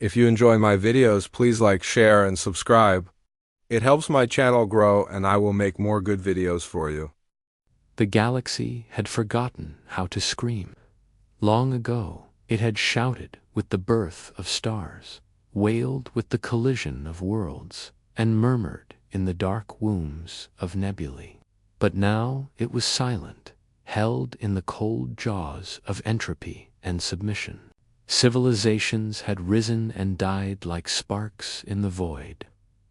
If you enjoy my videos, please like, share, and subscribe. It helps my channel grow and I will make more good videos for you. The galaxy had forgotten how to scream. Long ago, it had shouted with the birth of stars, wailed with the collision of worlds, and murmured in the dark wombs of nebulae. But now it was silent, held in the cold jaws of entropy and submission. Civilizations had risen and died like sparks in the void.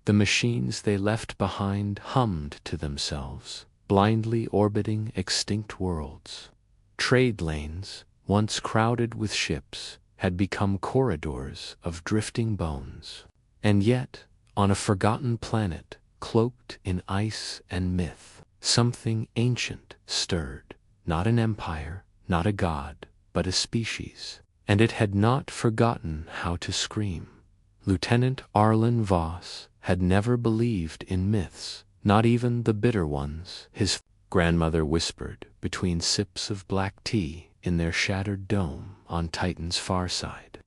The machines they left behind hummed to themselves, blindly orbiting extinct worlds. Trade lanes, once crowded with ships, had become corridors of drifting bones. And yet, on a forgotten planet, cloaked in ice and myth, something ancient stirred. Not an empire, not a god, but a species. And it had not forgotten how to scream. Lieutenant Arlen Vos had never believed in myths, not even the bitter ones, his grandmother whispered between sips of black tea in their shattered dome on Titan's far side.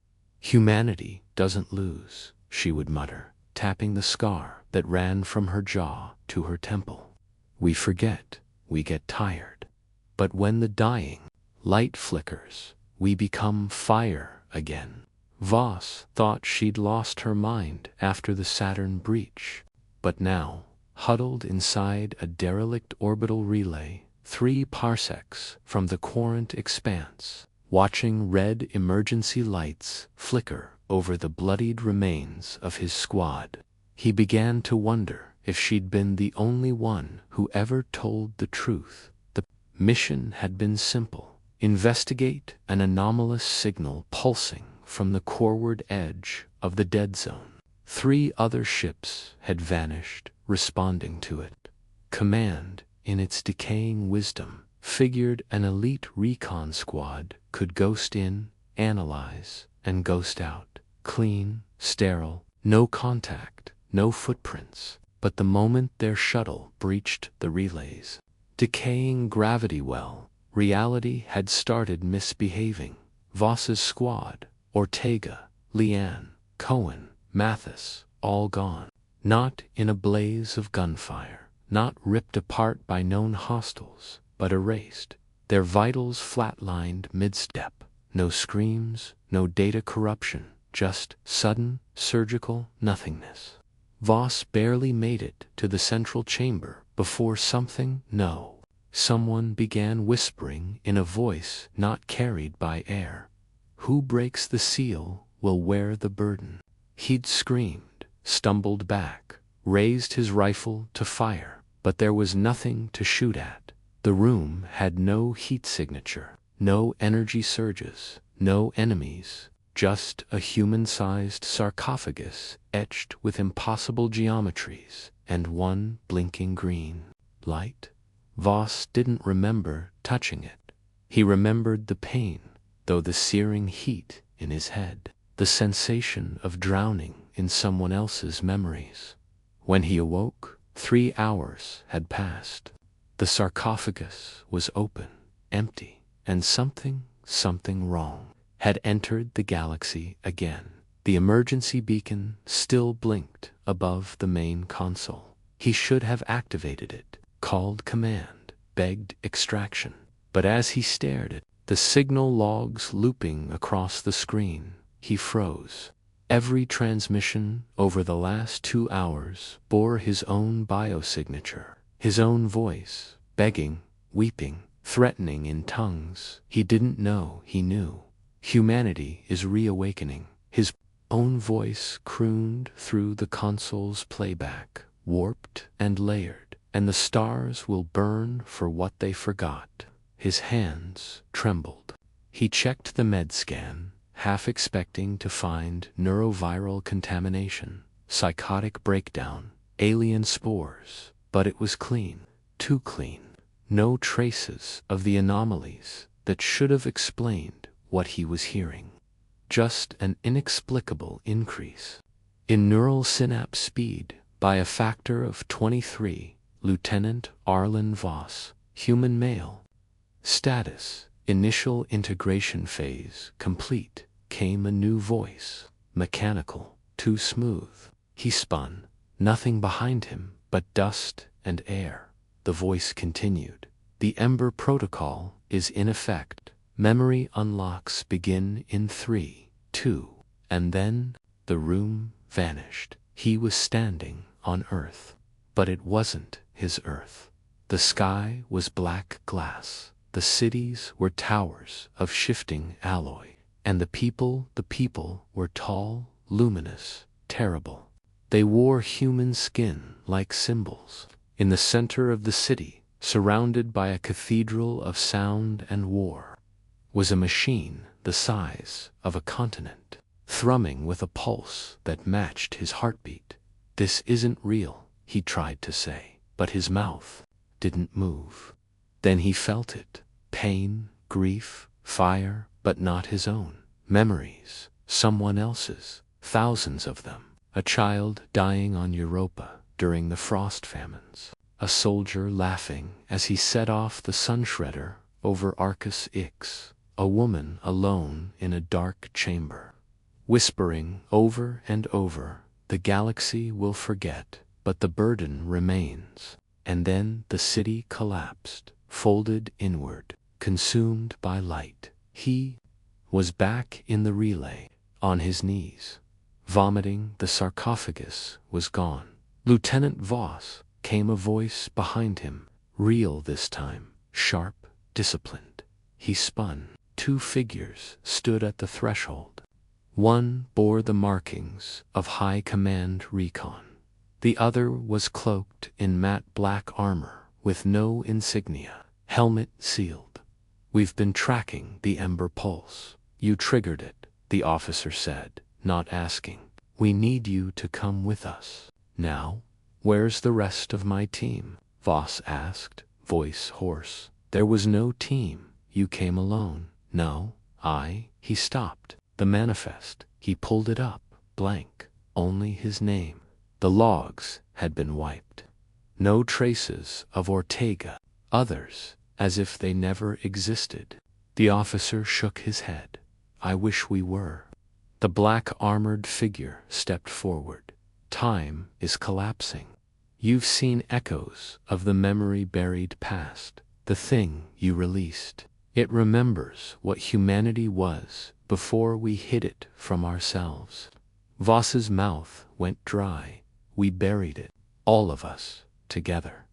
Humanity doesn't lose, she would mutter, tapping the scar that ran from her jaw to her temple. We forget, we get tired. But when the dying light flickers, we become fire again. Vos thought she'd lost her mind after the Saturn breach, but now, huddled inside a derelict orbital relay, 3 parsecs from the quarant expanse, watching red emergency lights flicker over the bloodied remains of his squad, he began to wonder if she'd been the only one who ever told the truth. The mission had been simple. Investigate an anomalous signal pulsing from the coreward edge of the dead zone. 3 other ships had vanished, responding to it. Command, in its decaying wisdom, figured an elite recon squad could ghost in, analyze, and ghost out. Clean, sterile, no contact, no footprints. But the moment their shuttle breached the relays, decaying gravity well, reality had started misbehaving. Vos's squad, Ortega, Leanne, Cohen, Mathis, all gone. Not in a blaze of gunfire, not ripped apart by known hostiles, but erased. Their vitals flatlined mid-step. No screams, no data corruption, just sudden, surgical nothingness. Vos barely made it to the central chamber before someone began whispering in a voice not carried by air. Who breaks the seal will wear the burden. He'd screamed, stumbled back, raised his rifle to fire, but there was nothing to shoot at. The room had no heat signature, no energy surges, no enemies, just a human-sized sarcophagus etched with impossible geometries and one blinking green light. Vos didn't remember touching it. He remembered the pain, though the searing heat in his head, the sensation of drowning in someone else's memories. When he awoke, 3 hours had passed. The sarcophagus was open, empty, and something wrong had entered the galaxy again. The emergency beacon still blinked above the main console. He should have activated it, called command, begged extraction. But as he stared at the signal logs looping across the screen, he froze. Every transmission over the last 2 hours bore his own biosignature, his own voice, begging, weeping, threatening in tongues he didn't know he knew. Humanity is reawakening. His own voice crooned through the console's playback, warped and layered, and the stars will burn for what they forgot. His hands trembled. He checked the med scan, half expecting to find neuroviral contamination, psychotic breakdown, alien spores, but it was clean, too clean. No traces of the anomalies that should have explained what he was hearing. Just an inexplicable increase in neural synapse speed by a factor of 23. Lieutenant Arlen Vos, human male. Status, initial integration phase complete. Came a new voice. mechanical, too smooth. He spun, nothing behind him but dust and air. The voice continued. The Ember Protocol is in effect. Memory unlocks begin in 3, 2, and then the room vanished. He was standing on Earth, but it wasn't his Earth. The sky was black glass. The cities were towers of shifting alloy, and the people were tall, luminous, terrible. They wore human skin like symbols. In the center of the city, surrounded by a cathedral of sound and war, was a machine the size of a continent, thrumming with a pulse that matched his heartbeat. "This isn't real," he tried to say, but his mouth didn't move. Then he felt it. Pain, grief, fire, but not his own. Memories, someone else's, thousands of them. A child dying on Europa during the frost famines. A soldier laughing as he set off the sun shredder over Arcus Ix. A woman alone in a dark chamber, whispering over and over, "The galaxy will forget, but the burden remains." And then the city collapsed, folded inward, consumed by light. He was back in the relay, on his knees, vomiting. The sarcophagus was gone. "Lieutenant Vos," came a voice behind him, real this time, sharp, disciplined. He spun. 2 figures stood at the threshold. One bore the markings of High Command Recon. The other was cloaked in matte black armor with no insignia, helmet sealed. "We've been tracking the Ember Pulse. You triggered it," the officer said, not asking. "We need you to come with us." "Now, where's the rest of my team?" Vos asked, voice hoarse. "There was no team. You came alone." "No, He stopped. The manifest. He pulled it up, blank, only his name. The logs had been wiped. No traces of Ortega. Others, as if they never existed. The officer shook his head. "I wish we were." The black armored figure stepped forward. "Time is collapsing. You've seen echoes of the memory-buried past, the thing you released. It remembers what humanity was before we hid it from ourselves." Voss's mouth went dry. "We buried it, all of us, together.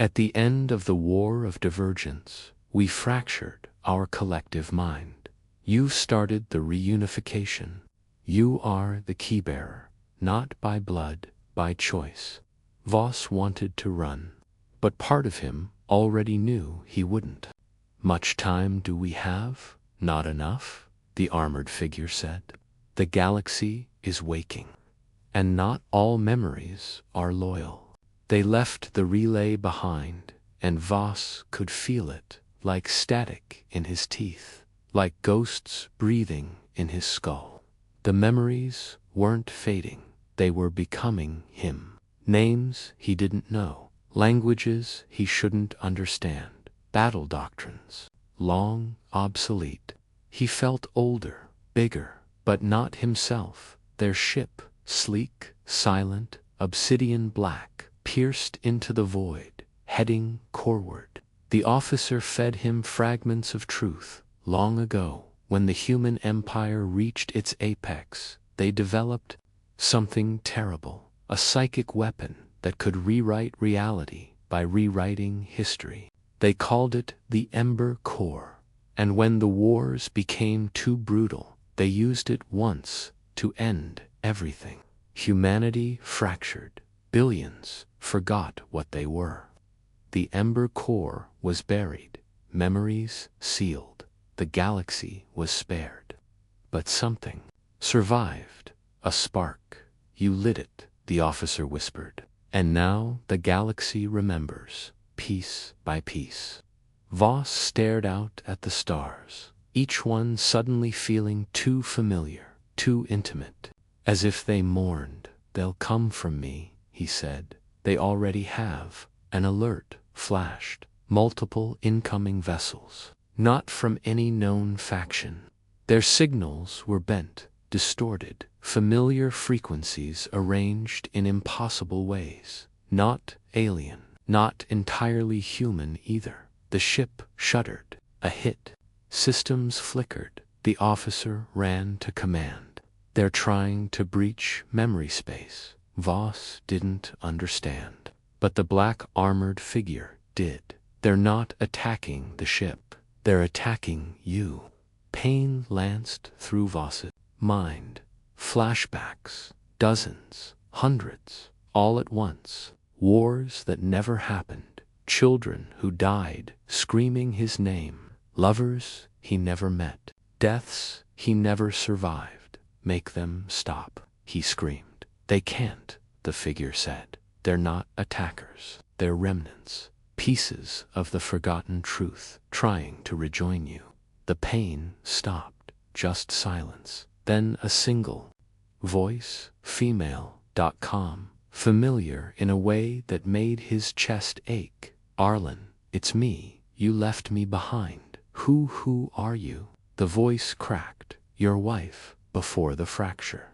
At the end of the War of Divergence, we fractured our collective mind. You've started the reunification. You are the keybearer, not by blood, by choice." Vos wanted to run, but part of him already knew he wouldn't. "Much time do we have?" "Not enough," the armored figure said. "The galaxy is waking, and not all memories are loyal." They left the relay behind, and Vos could feel it, like static in his teeth, like ghosts breathing in his skull. The memories weren't fading, they were becoming him. Names he didn't know, languages he shouldn't understand. Battle doctrines, long obsolete. He felt older, bigger, but not himself. Their ship, sleek, silent, obsidian black, pierced into the void, heading coreward. The officer fed him fragments of truth. Long ago, when the human empire reached its apex, they developed something terrible, a psychic weapon that could rewrite reality by rewriting history. They called it the Ember Core, and when the wars became too brutal, they used it once to end everything. Humanity fractured. Billions forgot what they were. The Ember Core was buried, memories sealed. The galaxy was spared. But something survived. A spark. You lit it, the officer whispered. And now the galaxy remembers, piece by piece. Vos stared out at the stars, each one suddenly feeling too familiar, too intimate, as if they mourned. "They'll come from me," he said. "They already have." An alert flashed. Multiple incoming vessels. Not from any known faction. Their signals were bent, distorted, familiar frequencies arranged in impossible ways. Not alien, not entirely human either. The ship shuddered. A hit. Systems flickered. The officer ran to command. They're trying to breach memory space. Vos didn't understand. But the black armored figure did. They're not attacking the ship. They're attacking you. Pain lanced through Vos's mind. Flashbacks. Dozens. Hundreds. All at once. Wars that never happened. Children who died screaming his name. Lovers he never met. Deaths he never survived. Make them stop, he screamed. They can't, the figure said. They're not attackers. They're remnants. Pieces of the forgotten truth trying to rejoin you. The pain stopped. Just silence. Then a single voice, female.com, familiar in a way that made his chest ache. Arlen, it's me. You left me behind. Who are you? The voice cracked. Your wife, before the fracture.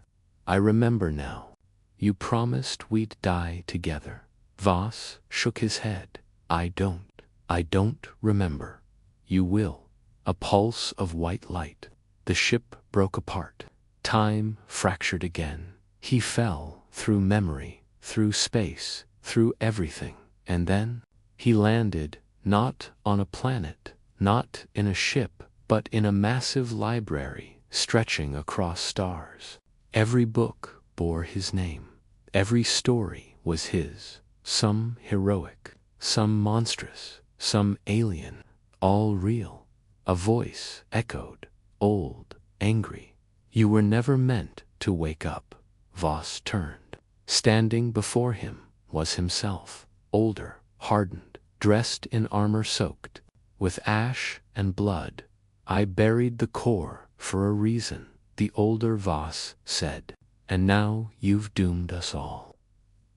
I remember now. You promised we'd die together. Vos shook his head. I don't remember. You will. A pulse of white light. The ship broke apart. Time fractured again. He fell through memory, through space, through everything. And then he landed not on a planet, not in a ship, but in a massive library stretching across stars. Every book bore his name. Every story was his. Some heroic, some monstrous, some alien, all real. A voice echoed, old, angry. You were never meant to wake up. Vos turned. Standing before him was himself, older, hardened, dressed in armor soaked with ash and blood. I buried the core for a reason, the older Vos said. And now you've doomed us all.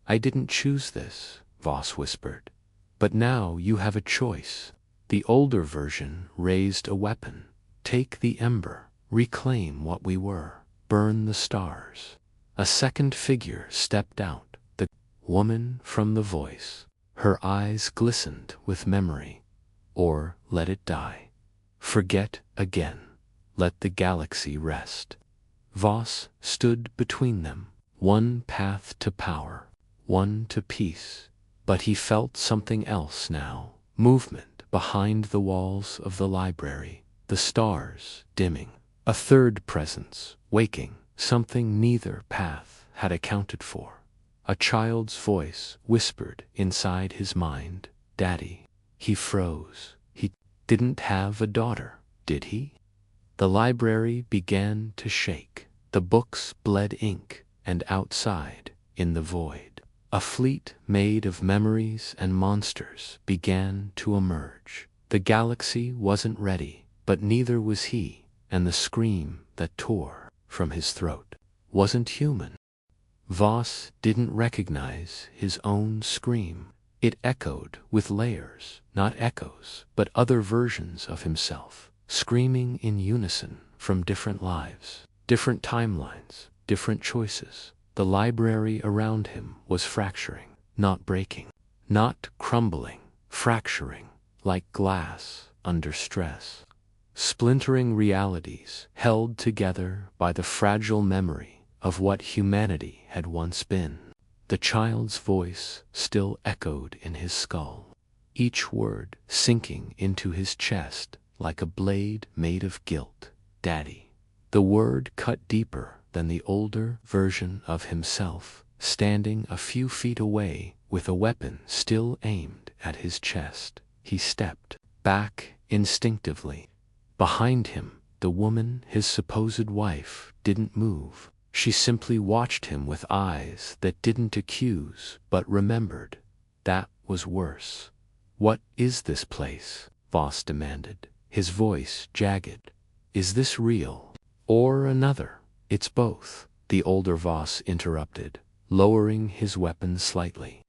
I didn't choose this, Vos whispered. But now you have a choice. The older version raised a weapon. Take the ember, reclaim what we were, burn the stars. A second figure stepped out, the woman from the voice. Her eyes glistened with memory. Or let it die. Forget again. Let the galaxy rest. Vos stood between them, one path to power, one to peace. But he felt something else now. Movement behind the walls of the library, the stars dimming. A third presence, waking, something neither path had accounted for. A child's voice whispered inside his mind, Daddy. He froze. He didn't have a daughter, did he? The library began to shake. The books bled ink, and outside, in the void, a fleet made of memories and monsters began to emerge. The galaxy wasn't ready, but neither was he, and the scream that tore from his throat wasn't human. Vos didn't recognize his own scream. It echoed with layers, not echoes, but other versions of himself, screaming in unison from different lives, different timelines, different choices. The library around him was fracturing, not breaking, not crumbling, fracturing, like glass under stress. Splintering realities held together by the fragile memory of what humanity had once been. The child's voice still echoed in his skull, each word sinking into his chest like a blade made of guilt. Daddy. The word cut deeper than the older version of himself, standing a few feet away with a weapon still aimed at his chest. He stepped back instinctively. Behind him, the woman, his supposed wife, didn't move. She simply watched him with eyes that didn't accuse but remembered. That was worse. What is this place? Vos demanded, his voice jagged. Is this real? Or another? It's both, the older Vos interrupted, lowering his weapon slightly.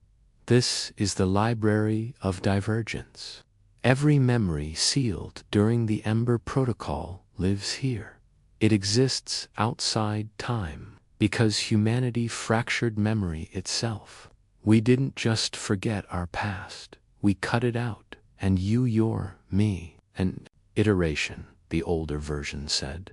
This is the library of divergence. Every memory sealed during the Ember Protocol lives here. It exists outside time, because humanity fractured memory itself. We didn't just forget our past, we cut it out, and you're me. An iteration, the older version said.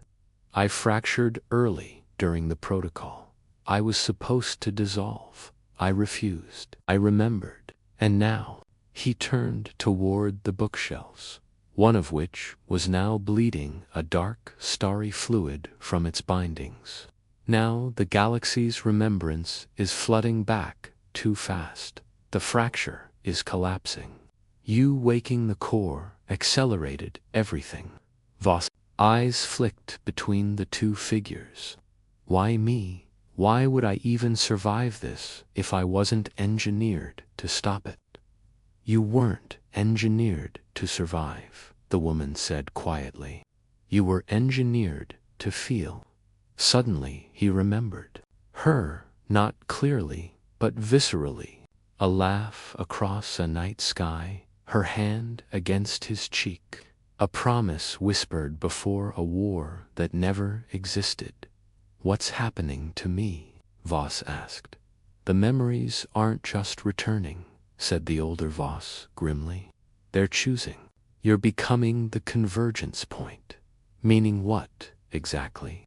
I fractured early during the protocol. I was supposed to dissolve. I refused. I remembered. And now, he turned toward the bookshelves, one of which was now bleeding a dark, starry fluid from its bindings. Now the galaxy's remembrance is flooding back too fast. The fracture is collapsing. You waking the core accelerated everything. Vos' eyes flicked between the two figures. Why me? Why would I even survive this if I wasn't engineered to stop it? You weren't engineered to survive, the woman said quietly. You were engineered to feel. Suddenly he remembered. Her, not clearly, but viscerally. A laugh across a night sky, her hand against his cheek. A promise whispered before a war that never existed. What's happening to me? Vos asked. The memories aren't just returning, said the older Vos grimly. They're choosing. You're becoming the convergence point. Meaning what, exactly?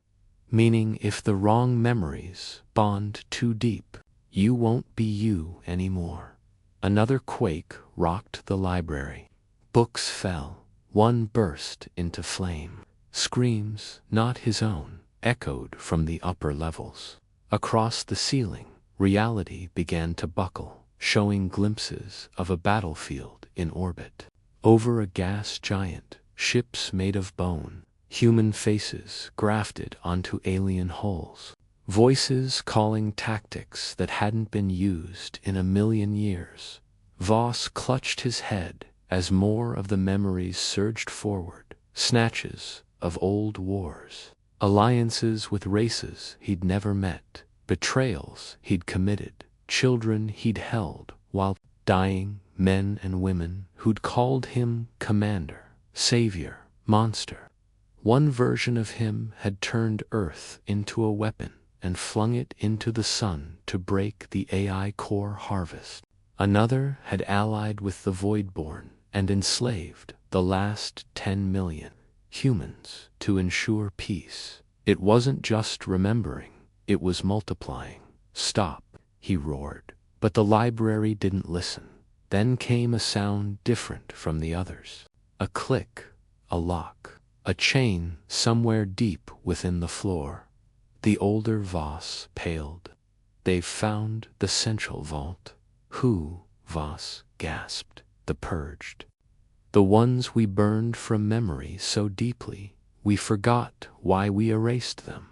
Meaning if the wrong memories bond too deep, you won't be you anymore. Another quake rocked the library. Books fell. One burst into flame. Screams, not his own, echoed from the upper levels. Across the ceiling, reality began to buckle, showing glimpses of a battlefield in orbit. Over a gas giant, ships made of bone, human faces grafted onto alien hulls. Voices calling tactics that hadn't been used in a million years. Vos clutched his head as more of the memories surged forward, snatches of old wars, alliances with races he'd never met, betrayals he'd committed, children he'd held while dying, men and women who'd called him commander, savior, monster. One version of him had turned Earth into a weapon and flung it into the sun to break the AI core harvest. Another had allied with the Voidborn and enslaved the last 10 million humans to ensure peace. It wasn't just remembering, it was multiplying. Stop, he roared. But the library didn't listen. Then came a sound different from the others. A click, a lock, a chain somewhere deep within the floor. The older Vos paled. They've found the central vault. Who? Vos gasped. The purged. The ones we burned from memory so deeply, we forgot why we erased them.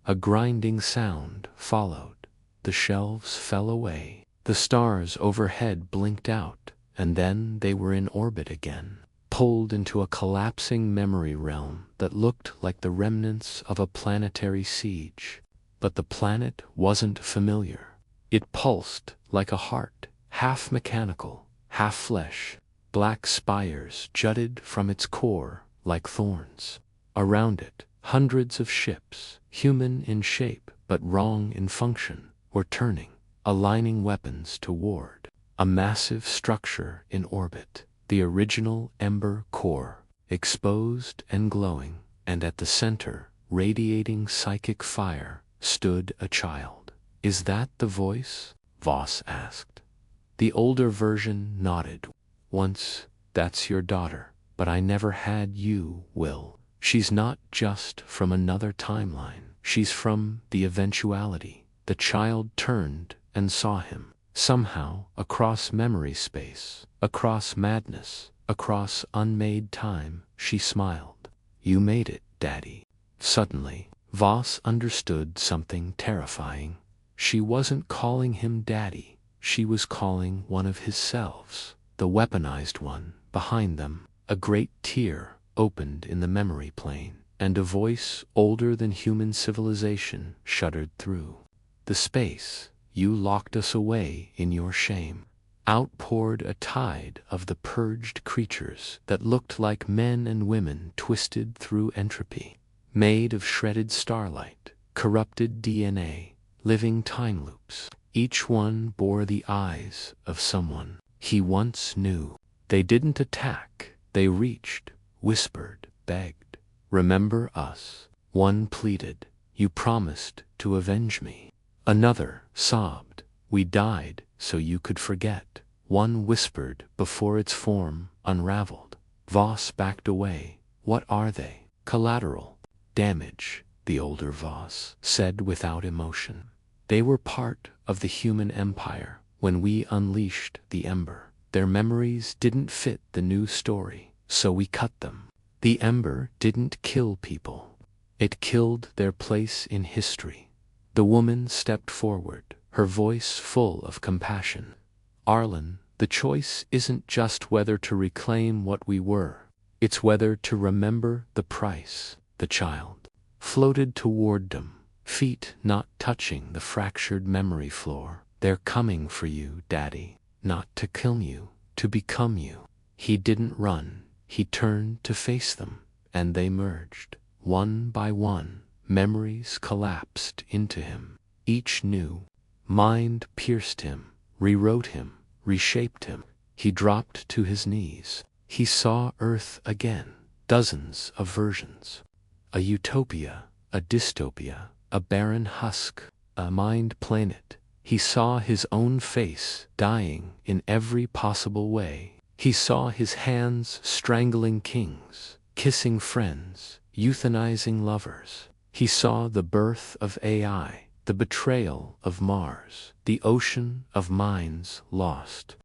A grinding sound followed. The shelves fell away. The stars overhead blinked out, and then they were in orbit again, pulled into a collapsing memory realm that looked like the remnants of a planetary siege. But the planet wasn't familiar. It pulsed like a heart, half mechanical, half flesh. Black spires jutted from its core like thorns. Around it, hundreds of ships, human in shape but wrong in function, were turning, aligning weapons toward a massive structure in orbit, the original Ember core, exposed and glowing, and at the center, radiating psychic fire, stood a child. Is that the voice? Vos asked. The older version nodded. Once, that's your daughter, but I never had you, Will. She's not just from another timeline, she's from the eventuality. The child turned and saw him. Somehow, across memory space, across madness, across unmade time, she smiled. You made it, Daddy. Suddenly, Vos understood something terrifying. She wasn't calling him Daddy, she was calling one of his selves, the weaponized one. Behind them, a great tear opened in the memory plane, and a voice older than human civilization shuddered through. The space, you locked us away in your shame. Outpoured a tide of the purged creatures that looked like men and women twisted through entropy. made of shredded starlight, corrupted DNA, living time loops. Each one bore the eyes of someone he once knew. They didn't attack, they reached, whispered, begged. "Remember us." One pleaded, "You promised to avenge me." Another sobbed, "We died so you could forget." One whispered before its form unraveled. Vos backed away. "What are they?" "Collateral damage," the older Vos said without emotion. "They were part of the human empire when we unleashed the Ember. Their memories didn't fit the new story, so we cut them. The Ember didn't kill people. It killed their place in history." The woman stepped forward, her voice full of compassion. "Arlen, the choice isn't just whether to reclaim what we were. It's whether to remember the price." The child floated toward them, feet not touching the fractured memory floor. "They're coming for you, Daddy. Not to kill you, to become you." He didn't run, he turned to face them, and they merged. One by one, memories collapsed into him. Each new mind pierced him, rewrote him, reshaped him. He dropped to his knees. He saw Earth again, dozens of versions. A utopia, a dystopia, a barren husk, a mined planet. He saw his own face dying in every possible way. He saw his hands strangling kings, kissing friends, euthanizing lovers. He saw the birth of AI, the betrayal of Mars, the ocean of minds lost.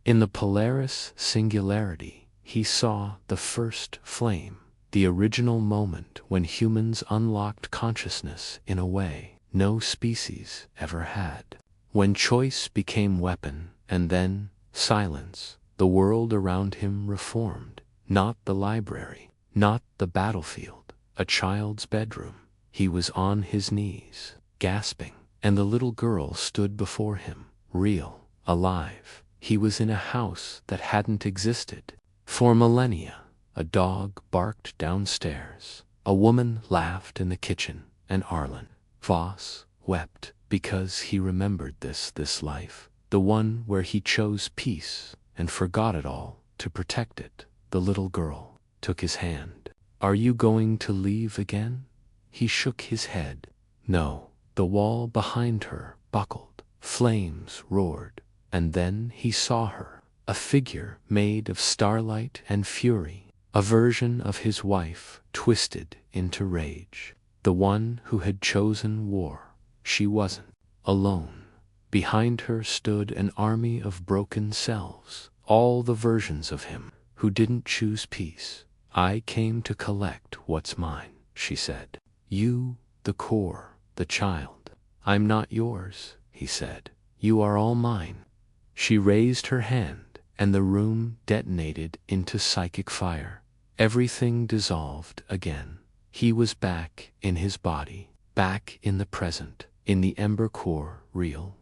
In the Polaris singularity, he saw the first flame, the original moment when humans unlocked consciousness in a way no species ever had. When choice became weapon, and then silence, the world around him reformed. Not the library, not the battlefield, a child's bedroom. He was on his knees, gasping, and the little girl stood before him, real, alive. He was in a house that hadn't existed for millennia. A dog barked downstairs, a woman laughed in the kitchen, and Arlen Vos wept because he remembered this life, the one where he chose peace and forgot it all to protect it. The little girl took his hand. "Are you going to leave again?" He shook his head. No. The wall behind her buckled, flames roared, and then he saw her, a figure made of starlight and fury, a version of his wife twisted into rage, the one who had chosen war. She wasn't alone. Behind her stood an army of broken selves, all the versions of him who didn't choose peace. "I came to collect what's mine," she said. "You, the core, the child." "I'm not yours," he said. "You are all mine." She raised her hand, and the room detonated into psychic fire. Everything dissolved again. He was back in his body, back in the present, in the Ember Core real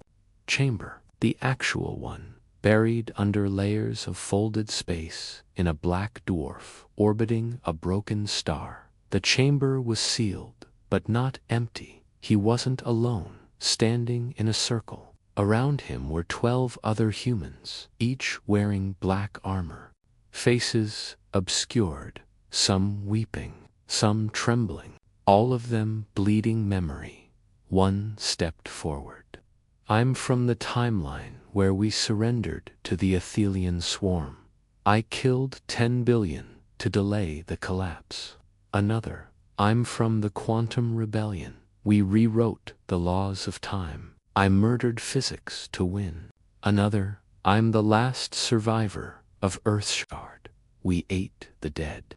chamber, the actual one, buried under layers of folded space in a black dwarf orbiting a broken star. The chamber was sealed, but not empty. He wasn't alone, standing in a circle. Around him were 12 other humans, each wearing black armor, faces obscured, some weeping, some trembling, all of them bleeding memory. One stepped forward. "I'm from the timeline where we surrendered to the Athelian swarm. I killed 10 billion to delay the collapse." Another, "I'm from the quantum rebellion. We rewrote the laws of time. I murdered physics to win." Another, "I'm the last survivor of Earthshard. We ate the dead."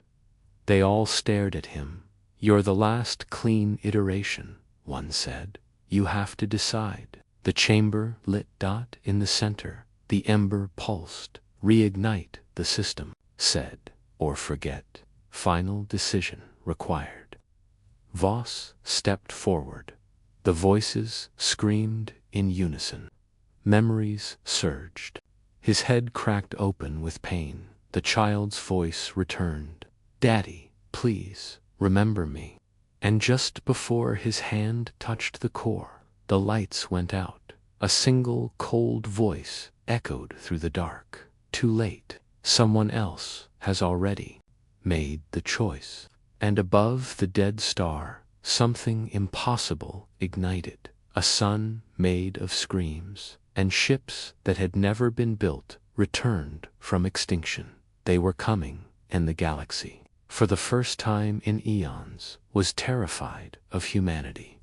They all stared at him. "You're the last clean iteration," one said. "You have to decide." The chamber lit dot in the center. The ember pulsed. "Reignite the system," said, "or forget. Final decision required." Vos stepped forward. The voices screamed in unison. Memories surged. His head cracked open with pain. The child's voice returned. "Daddy, please, remember me." And just before his hand touched the core, the lights went out. A single cold voice echoed through the dark. Too late. Someone else has already made the choice. And above the dead star, something impossible ignited. A sun made of screams, and ships that had never been built returned from extinction. They were coming, and the galaxy, for the first time in eons, was terrified of humanity.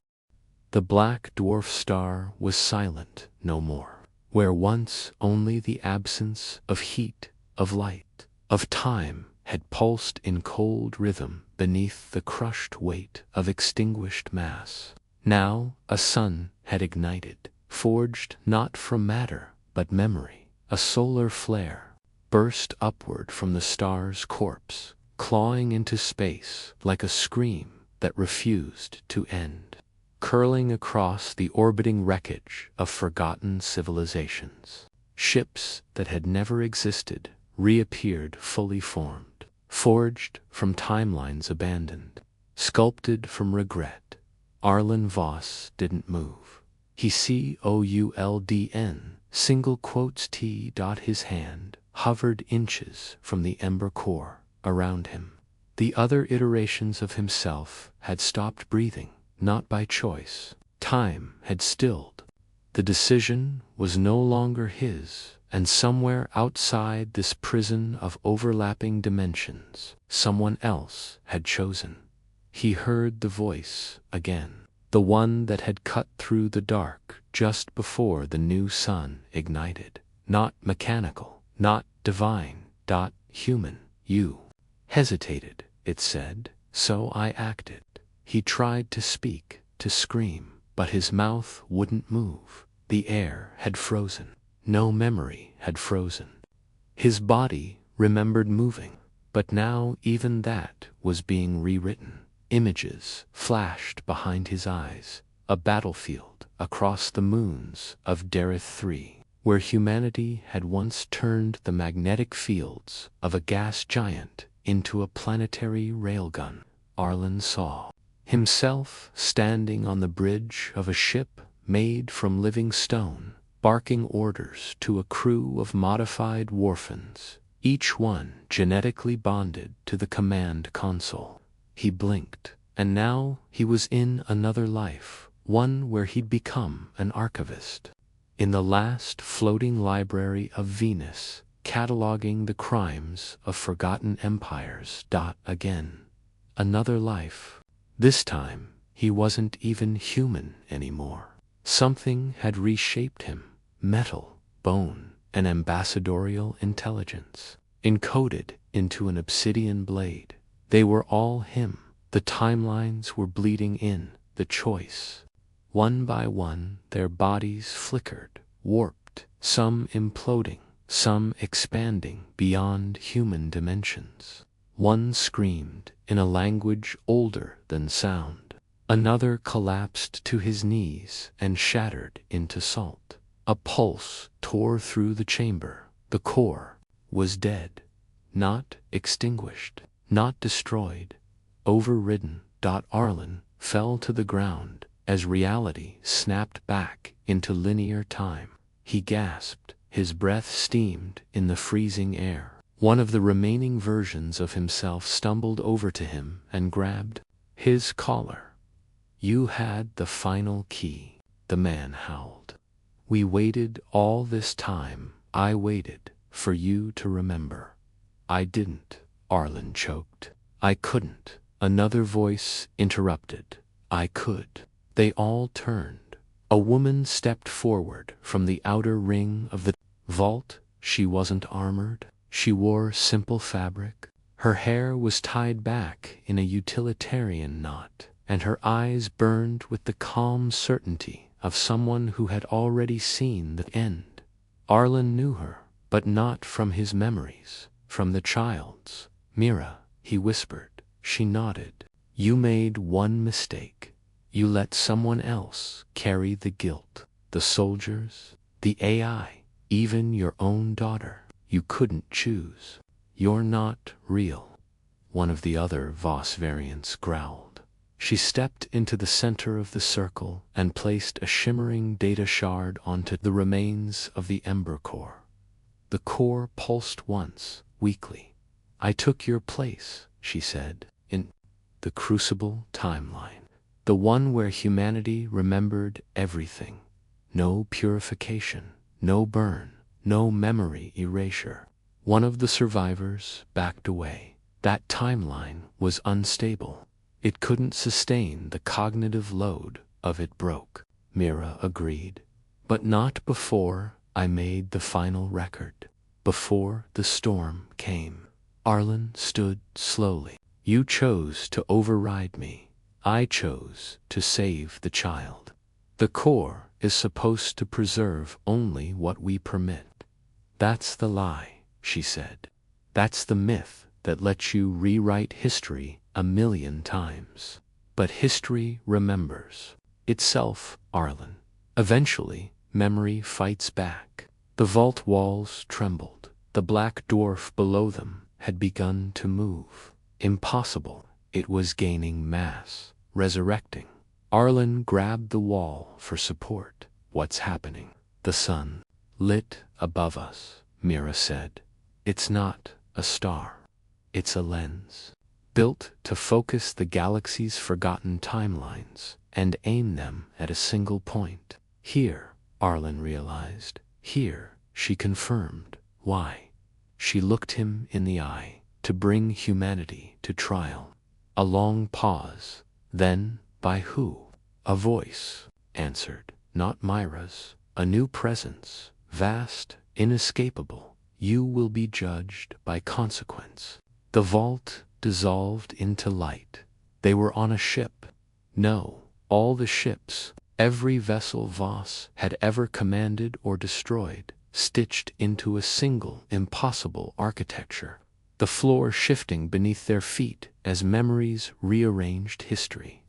The black dwarf star was silent no more. Where once only the absence of heat, of light, of time had pulsed in cold rhythm beneath the crushed weight of extinguished mass, now a sun had ignited, forged not from matter but memory. A solar flare burst upward from the star's corpse, clawing into space like a scream that refused to end, curling across the orbiting wreckage of forgotten civilizations. Ships that had never existed reappeared fully formed, forged from timelines abandoned, sculpted from regret. Arlen Vos didn't move. He COULDN, single quotes T. His hand hovered inches from the ember core around him. The other iterations of himself had stopped breathing, not by choice. Time had stilled. The decision was no longer his, and somewhere outside this prison of overlapping dimensions, someone else had chosen. He heard the voice again, the one that had cut through the dark just before the new sun ignited. Not mechanical, not divine, human. You hesitated, it said, so I acted. He tried to speak, to scream, but his mouth wouldn't move. The air had frozen. No memory had frozen. His body remembered moving, but now even that was being rewritten. Images flashed behind his eyes, a battlefield across the moons of Dareth III, where humanity had once turned the magnetic fields of a gas giant into a planetary railgun. Arlen saw himself standing on the bridge of a ship made from living stone, barking orders to a crew of modified Warfans, each one genetically bonded to the command console. He blinked, and now he was in another life, one where he'd become an archivist. In the last floating library of Venus, cataloging the crimes of forgotten empires. Again. Another life. This time, he wasn't even human anymore. Something had reshaped him. Metal, bone, an ambassadorial intelligence, encoded into an obsidian blade. They were all him. The timelines were bleeding in, the choice. One by one, their bodies flickered, warped, some imploding, some expanding beyond human dimensions. One screamed in a language older than sound. Another collapsed to his knees and shattered into salt. A pulse tore through the chamber. The core was dead, not extinguished, not destroyed, overridden. Arlen fell to the ground as reality snapped back into linear time. He gasped, his breath steamed in the freezing air. One of the remaining versions of himself stumbled over to him and grabbed his collar. "You had the final key," the man howled. "We waited all this time. I waited for you to remember." "I didn't," Arlen choked. "I couldn't." Another voice interrupted. "I could." They all turned. A woman stepped forward from the outer ring of the vault. She wasn't armored. She wore simple fabric. Her hair was tied back in a utilitarian knot, and her eyes burned with the calm certainty of someone who had already seen the end. Arlen knew her, but not from his memories, from the child's. "Mira," he whispered. She nodded. "You made one mistake. You let someone else carry the guilt. The soldiers, the AI, even your own daughter. You couldn't choose. You're not real." One of the other Vos variants growled. She stepped into the center of the circle and placed a shimmering data shard onto the remains of the ember core. The core pulsed once, weakly. "I took your place," she said, "in the crucible timeline. The one where humanity remembered everything. No purification, no burn, no memory erasure." One of the survivors backed away. That timeline was unstable. It couldn't sustain the cognitive load of it broke. Mira agreed. "But not before I made the final record. Before the storm came." Arlen stood slowly. "You chose to override me. I chose to save the child. The core is supposed to preserve only what we permit." "That's the lie," she said. "That's the myth that lets you rewrite history 1,000,000 times. But history remembers itself, Arlen. Eventually, memory fights back." The vault walls trembled. The black dwarf below them had begun to move. Impossible. It was gaining mass, resurrecting. Arlen grabbed the wall for support. "What's happening?" "The sun lit above us," Mira said. "It's not a star. It's a lens, built to focus the galaxy's forgotten timelines and aim them at a single point. Here," Arlen realized. "Here," she confirmed. "Why?" She looked him in the eye. "To bring humanity to trial." A long pause. Then, "By who?" A voice answered, not Myra's. A new presence, vast, inescapable. "You will be judged by consequence." The vault dissolved into light. They were on a ship. No, all the ships, every vessel Vos had ever commanded or destroyed, stitched into a single, impossible architecture. The floor shifting beneath their feet as memories rearranged history.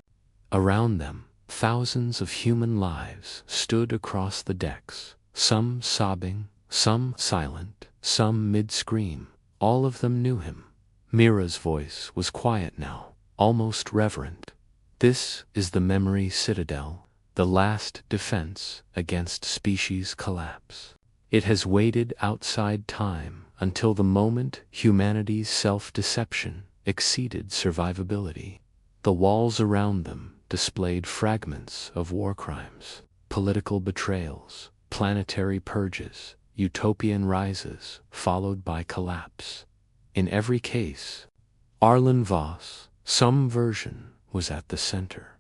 Around them, thousands of human lives stood across the decks, some sobbing, some silent, some mid-scream. All of them knew him. Mira's voice was quiet now, almost reverent. "This is the memory citadel, the last defense against species collapse. It has waited outside time until the moment humanity's self-deception exceeded survivability." The walls around them displayed fragments of war crimes, political betrayals, planetary purges, utopian rises followed by collapse. In every case, Arlen Vos, some version, was at the center.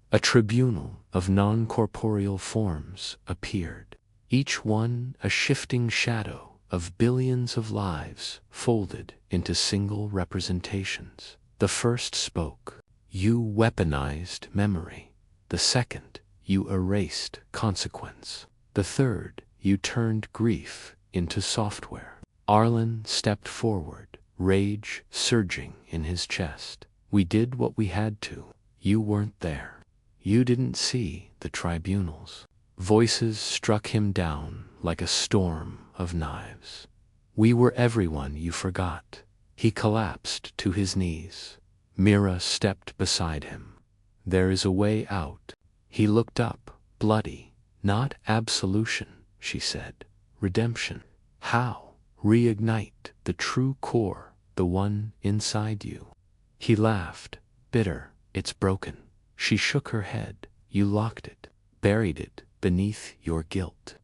A tribunal of non-corporeal forms appeared, each one a shifting shadow of billions of lives folded into single representations. The first spoke, "You weaponized memory." The second, "You erased consequence." The third, "You turned grief into software." Arlen stepped forward, rage surging in his chest. "We did what we had to. You weren't there. You didn't see the tribunals." Voices struck him down like a storm of knives. "We were everyone you forgot." He collapsed to his knees. Mira stepped beside him. "There is a way out." He looked up, bloody. "Not absolution," she said. "Redemption." "How?" "Reignite the true core, the one inside you." He laughed, bitter. "It's broken." She shook her head. "You locked it, buried it beneath your guilt.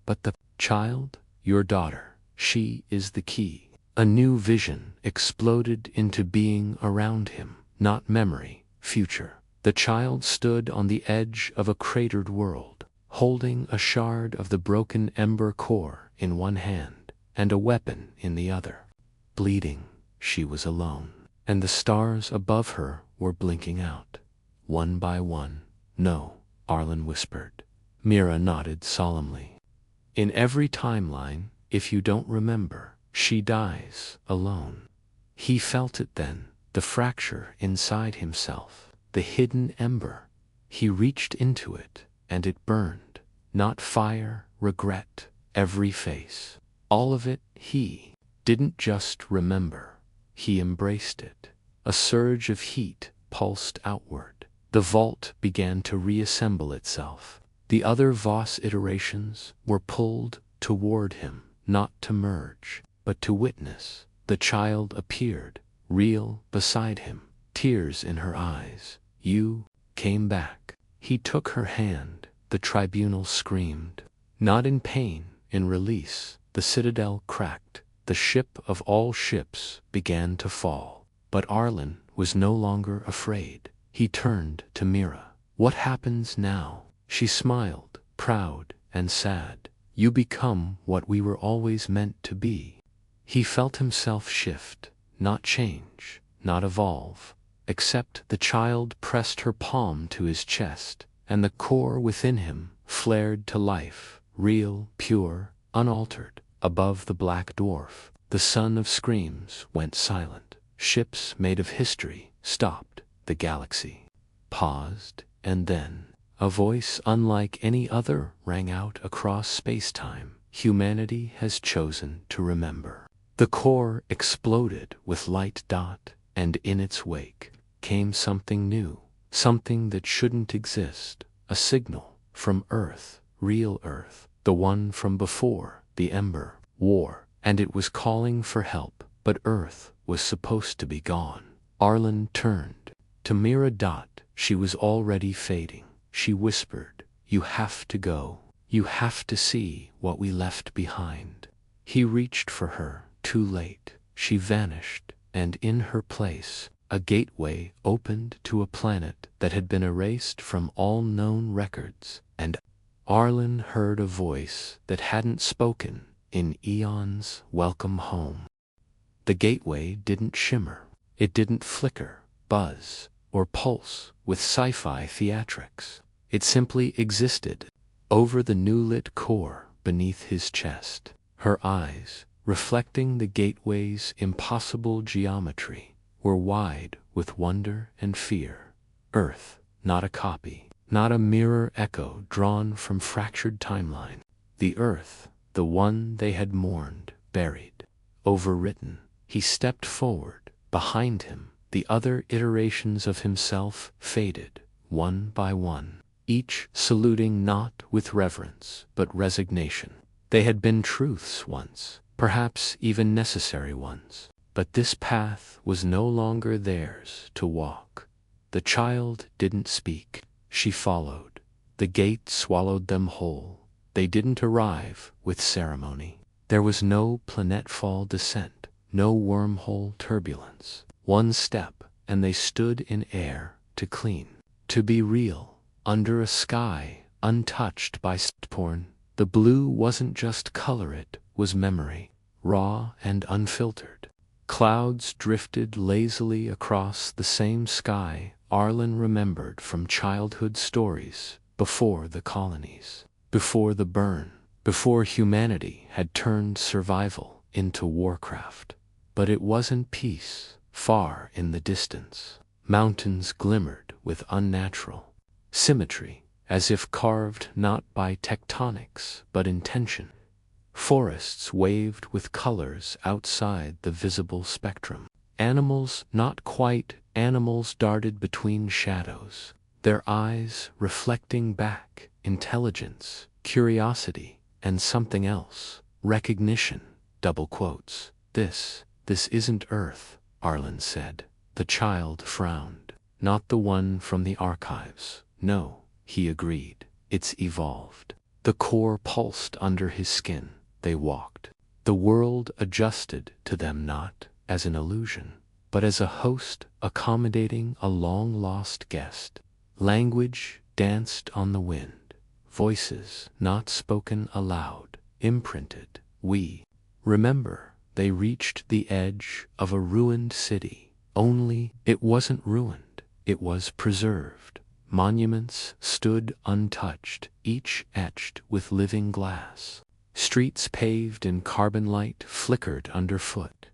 But the child, your daughter, she is the key." A new vision exploded into being around him, not memory, future. The child stood on the edge of a cratered world, holding a shard of the broken ember core in one hand and a weapon in the other. Bleeding, she was alone, and the stars above her were blinking out, one by one. "No," Arlen whispered. Mira nodded solemnly. "In every timeline, if you don't remember, she dies alone." He felt it then, the fracture inside himself, the hidden ember. He reached into it, and it burned. Not fire, regret, every face. All of it. He didn't just remember. He embraced it. A surge of heat pulsed outward. The vault began to reassemble itself. The other Vos iterations were pulled toward him, not to merge, but to witness. The child appeared, real beside him, tears in her eyes. You came back. He took her hand. The tribunal screamed. Not in pain, in release. The citadel cracked. The ship of all ships began to fall. But Arlen was no longer afraid. He turned to Mira. What happens now? She smiled, proud and sad. You become what we were always meant to be. He felt himself shift, not change, not evolve, except the child pressed her palm to his chest, and the core within him flared to life, real, pure, unaltered. Above the black dwarf, the son of screams went silent. Ships made of history stopped. The galaxy paused, and then a voice unlike any other rang out across space-time. Humanity has chosen to remember. The core exploded with light dot, and in its wake came something new, something that shouldn't exist, a signal from Earth, real Earth, the one from before the Ember War, and it was calling for help, but Earth was supposed to be gone. Arlen turned to Mira. She was already fading. She whispered, "You have to go. You have to see what we left behind." He reached for her, too late. She vanished, and in her place, a gateway opened to a planet that had been erased from all known records, and Arlen heard a voice that hadn't spoken in eons. Welcome home. The gateway didn't shimmer. It didn't flicker, buzz, or pulse with sci-fi theatrics. It simply existed over the new-lit core beneath his chest. Her eyes, reflecting the gateway's impossible geometry, were wide with wonder and fear. Earth, not a copy, not a mirror echo drawn from fractured timeline. The Earth, the one they had mourned, buried, overwritten. He stepped forward. Behind him, the other iterations of himself faded, one by one, each saluting not with reverence, but resignation. They had been truths once, perhaps even necessary ones, but this path was no longer theirs to walk. The child didn't speak. She followed. The gate swallowed them whole. They didn't arrive with ceremony. There was no planetfall descent, no wormhole turbulence. One step, and they stood in air, to clean, to be real, under a sky untouched by porn. The blue wasn't just color, it was memory, raw and unfiltered. Clouds drifted lazily across the same sky Arlen remembered from childhood stories, before the colonies, before the burn, before humanity had turned survival into warcraft. But it wasn't peace. Far in the distance, mountains glimmered with unnatural symmetry, as if carved not by tectonics but intention. Forests waved with colors outside the visible spectrum. Animals, not quite animals, darted between shadows, their eyes reflecting back intelligence, curiosity, and something else, recognition. Double quotes. This isn't Earth, Arlen said. The child frowned. Not the one from the archives. No, he agreed. It's evolved. The core pulsed under his skin. They walked. The world adjusted to them not as an illusion, but as a host accommodating a long-lost guest. Language danced on the wind. Voices not spoken aloud, imprinted. We remember. They reached the edge of a ruined city. Only it wasn't ruined. It was preserved. Monuments stood untouched, each etched with living glass. Streets paved in carbon light flickered underfoot.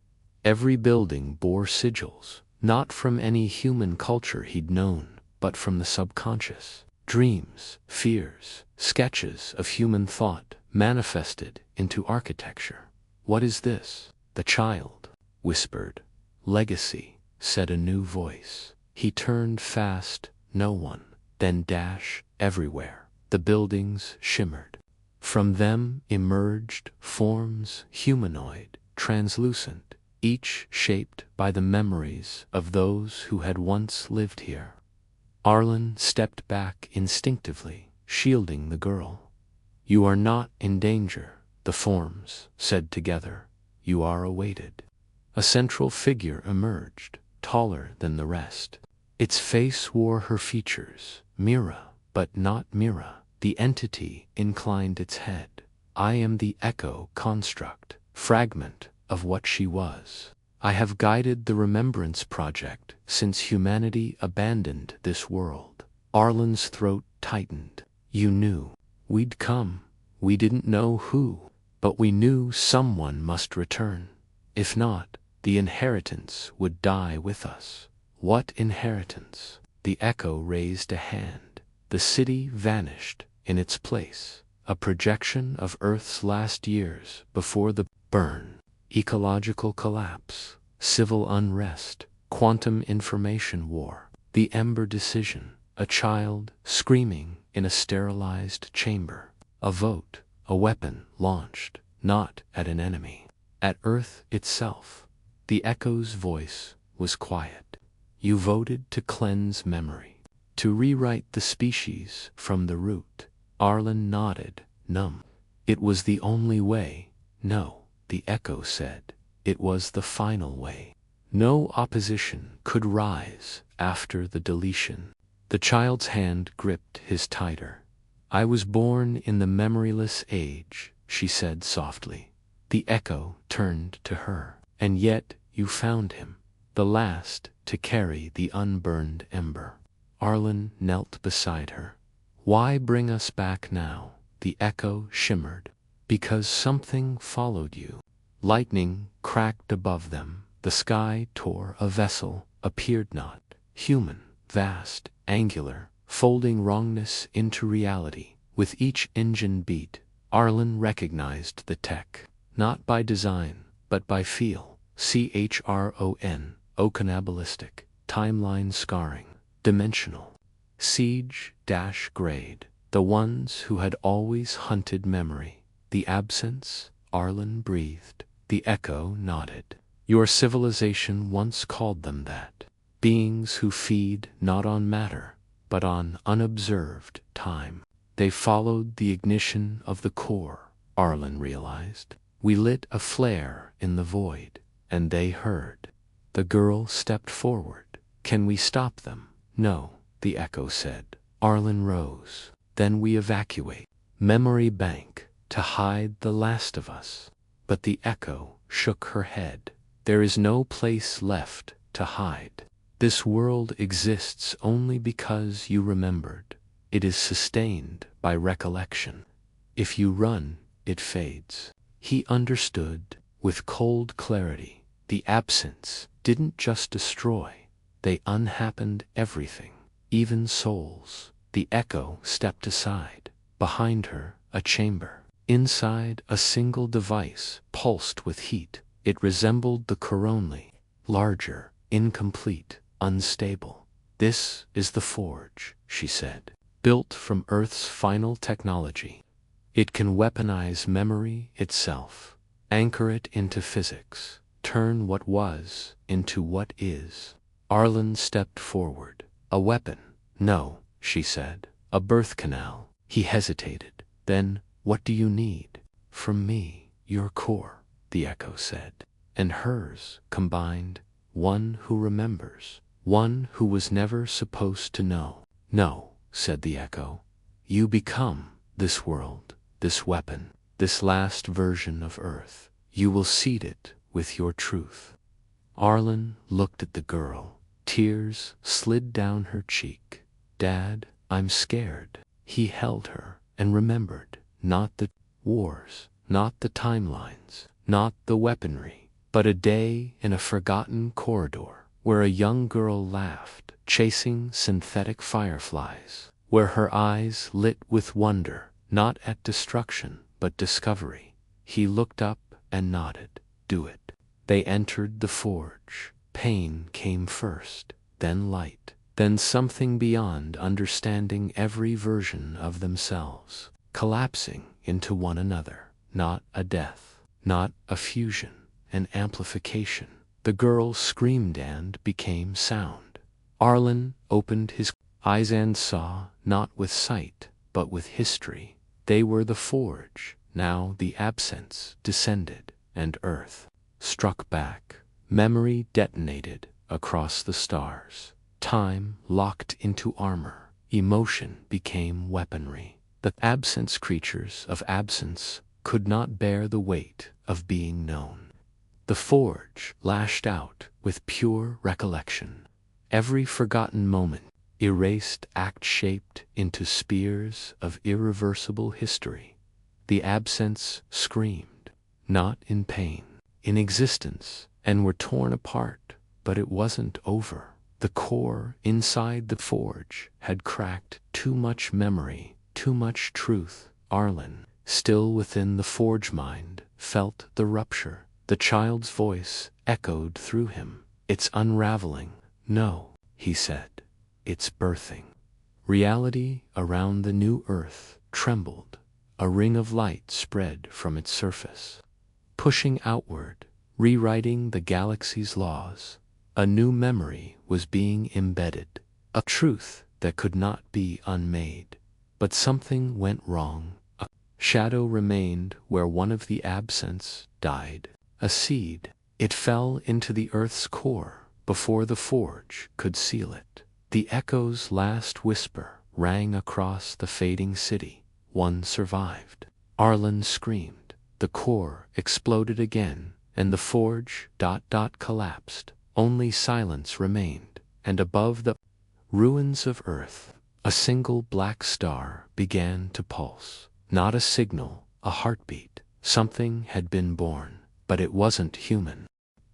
Every building bore sigils, not from any human culture he'd known, but from the subconscious. Dreams, fears, sketches of human thought manifested into architecture. What is this? The child whispered. Legacy, said a new voice. He turned fast, no one. Then everywhere. The buildings shimmered. From them emerged forms humanoid, translucent, each shaped by the memories of those who had once lived here. Arlen stepped back instinctively, shielding the girl. "You are not in danger," the forms said together. "You are awaited." A central figure emerged, taller than the rest. Its face wore her features, Mira, but not Mira. The entity inclined its head. "I am the echo construct, fragment of what she was. I have guided the Remembrance Project since humanity abandoned this world." Arlen's throat tightened. "You knew we'd come. We didn't know who, but we knew someone must return. If not, the inheritance would die with us." "What inheritance?" The echo raised a hand. The city vanished in its place, a projection of Earth's last years before the burn. Ecological collapse, civil unrest, quantum information war. The Ember decision, a child screaming in a sterilized chamber. A vote, a weapon launched, not at an enemy, at Earth itself. The echo's voice was quiet. "You voted to cleanse memory, to rewrite the species from the root." Arlen nodded, numb. "It was the only way." "No," the echo said. "It was the final way. No opposition could rise after the deletion." The child's hand gripped his tighter. "I was born in the memoryless age," she said softly. The echo turned to her. "And yet you found him, the last to carry the unburned ember." Arlen knelt beside her. "Why bring us back now?" The echo shimmered. "Because something followed you." Lightning cracked above them. The sky tore. A vessel appeared, not human, vast, angular, folding wrongness into reality. With each engine beat, Arlen recognized the tech, not by design, but by feel. CHRON, ocannibalistic, timeline scarring, dimensional. Siege-grade, the ones who had always hunted memory. "The absence," Arlen breathed. The echo nodded. "Your civilization once called them that. Beings who feed not on matter, but on unobserved time. They followed the ignition of the core," Arlen realized. "We lit a flare in the void, and they heard." The girl stepped forward. "Can we stop them?" "No," the echo said. Arlen rose. "Then we evacuate. Memory bank, to hide the last of us." But the echo shook her head. "There is no place left to hide. This world exists only because you remembered. It is sustained by recollection. If you run, it fades." He understood with cold clarity. The absence didn't just destroy, they unhappened everything, even souls. The echo stepped aside. Behind her, a chamber. Inside, a single device pulsed with heat. It resembled the coronally, larger, incomplete, unstable. "This is the forge," she said, "built from Earth's final technology. It can weaponize memory itself, anchor it into physics, turn what was into what is." Arlen stepped forward. "A weapon?" "No," she said. "A birth canal." He hesitated. "Then, what do you need?" "From me, your core," the echo said. "And hers, combined, one who remembers, one who was never supposed to know." "No," said the echo. "You become this world, this weapon, this last version of Earth. You will seed it with your truth." Arlen looked at the girl. Tears slid down her cheek. "Dad, I'm scared." He held her and remembered, not the wars, not the timelines, not the weaponry, but a day in a forgotten corridor where a young girl laughed, chasing synthetic fireflies, where her eyes lit with wonder, not at destruction, but discovery. He looked up and nodded. "Do it." They entered the forge. Pain came first, then light. then something beyond understanding every version of themselves, collapsing into one another. Not a death, not a fusion, an amplification. The girl screamed and became sound. Arlen opened his eyes and saw, not with sight, but with history. They were the forge. Now the absence descended, and Earth struck back. Memory detonated across the stars. Time locked into armor. Emotion became weaponry. The absence creatures of absence could not bear the weight of being known. The forge lashed out with pure recollection. Every forgotten moment, erased act shaped into spears of irreversible history. The absence screamed, not in pain, in existence, and were torn apart, but it wasn't over. The core inside the forge had cracked. Too much memory, too much truth. Arlen, still within the forge mind, felt the rupture. The child's voice echoed through him. It's unraveling. No, he said. It's birthing. Reality around the new Earth trembled. A ring of light spread from its surface, pushing outward, rewriting the galaxy's laws. A new memory was being embedded, a truth that could not be unmade. But something went wrong. A shadow remained where one of the absence died. A seed. It fell into the Earth's core before the forge could seal it. The echo's last whisper rang across the fading city. One survived. Arlen screamed. The core exploded again, and the forge collapsed. Only silence remained, and above the ruins of Earth, a single black star began to pulse. Not a signal, a heartbeat. Something had been born, but it wasn't human.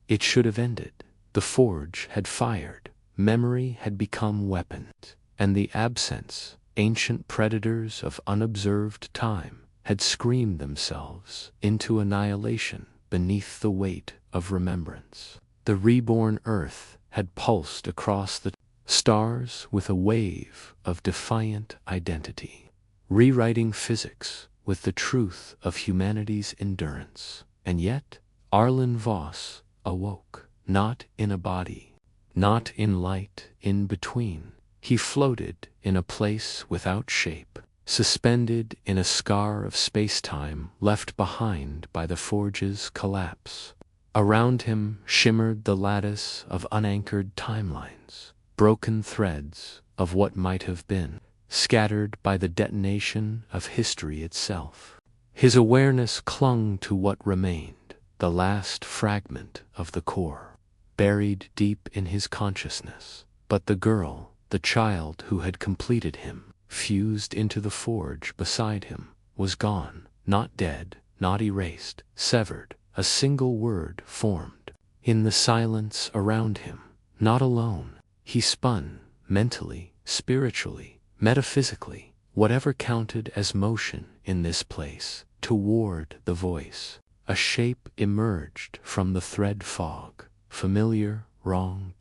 It should have ended. The forge had fired. Memory had become weapons, and the absence, ancient predators of unobserved time, had screamed themselves into annihilation beneath the weight of remembrance. The reborn Earth had pulsed across the stars with a wave of defiant identity, rewriting physics with the truth of humanity's endurance. And yet, Arlen Vos awoke, not in a body, not in light in between. He floated in a place without shape, suspended in a scar of space-time left behind by the forge's collapse. Around him shimmered the lattice of unanchored timelines, broken threads of what might have been, scattered by the detonation of history itself. His awareness clung to what remained, the last fragment of the core, buried deep in his consciousness. But the girl, the child who had completed him, fused into the forge beside him, was gone, not dead, not erased, severed. A single word formed. In the silence around him, not alone, he spun, mentally, spiritually, metaphysically, whatever counted as motion in this place, toward the voice. A shape emerged from the thread fog, familiar, wrong.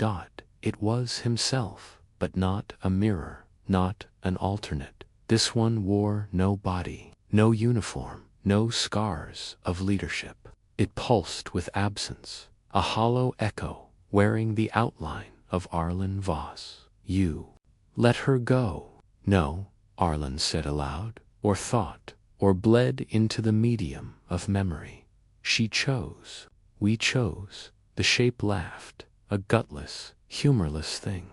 It was himself, but not a mirror, not an alternate. This one wore no body, no uniform, no scars of leadership. It pulsed with absence, a hollow echo wearing the outline of Arlen Vos. You let her go. No, Arlen said aloud, or thought, or bled into the medium of memory. She chose. We chose. The shape laughed, a gutless, humorless thing.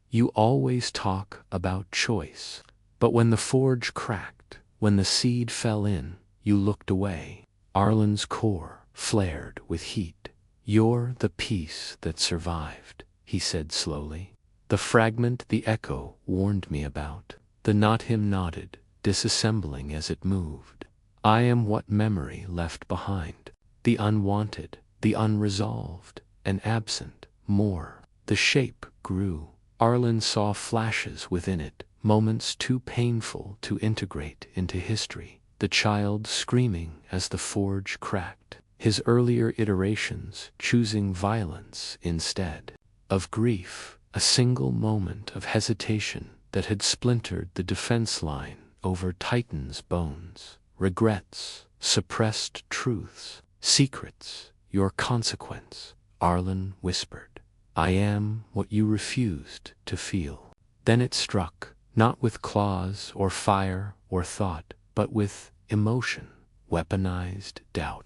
You always talk about choice. But when the forge cracked, when the seed fell in, you looked away. Arlen's core flared with heat. You're the piece that survived, he said slowly. The fragment the echo warned me about. The not him nodded, disassembling as it moved. I am what memory left behind. The unwanted, the unresolved, and absent. More. The shape grew. Arlen saw flashes within it, moments too painful to integrate into history. The child screaming as the forge cracked. His earlier iterations choosing violence instead. Of grief, A single moment of hesitation that had splintered the defense line over Titan's bones. Regrets, suppressed truths, secrets, your consequence, Arlen whispered. I am what you refused to feel. Then it struck, not with claws or fire or thought, but with emotion, weaponized doubt.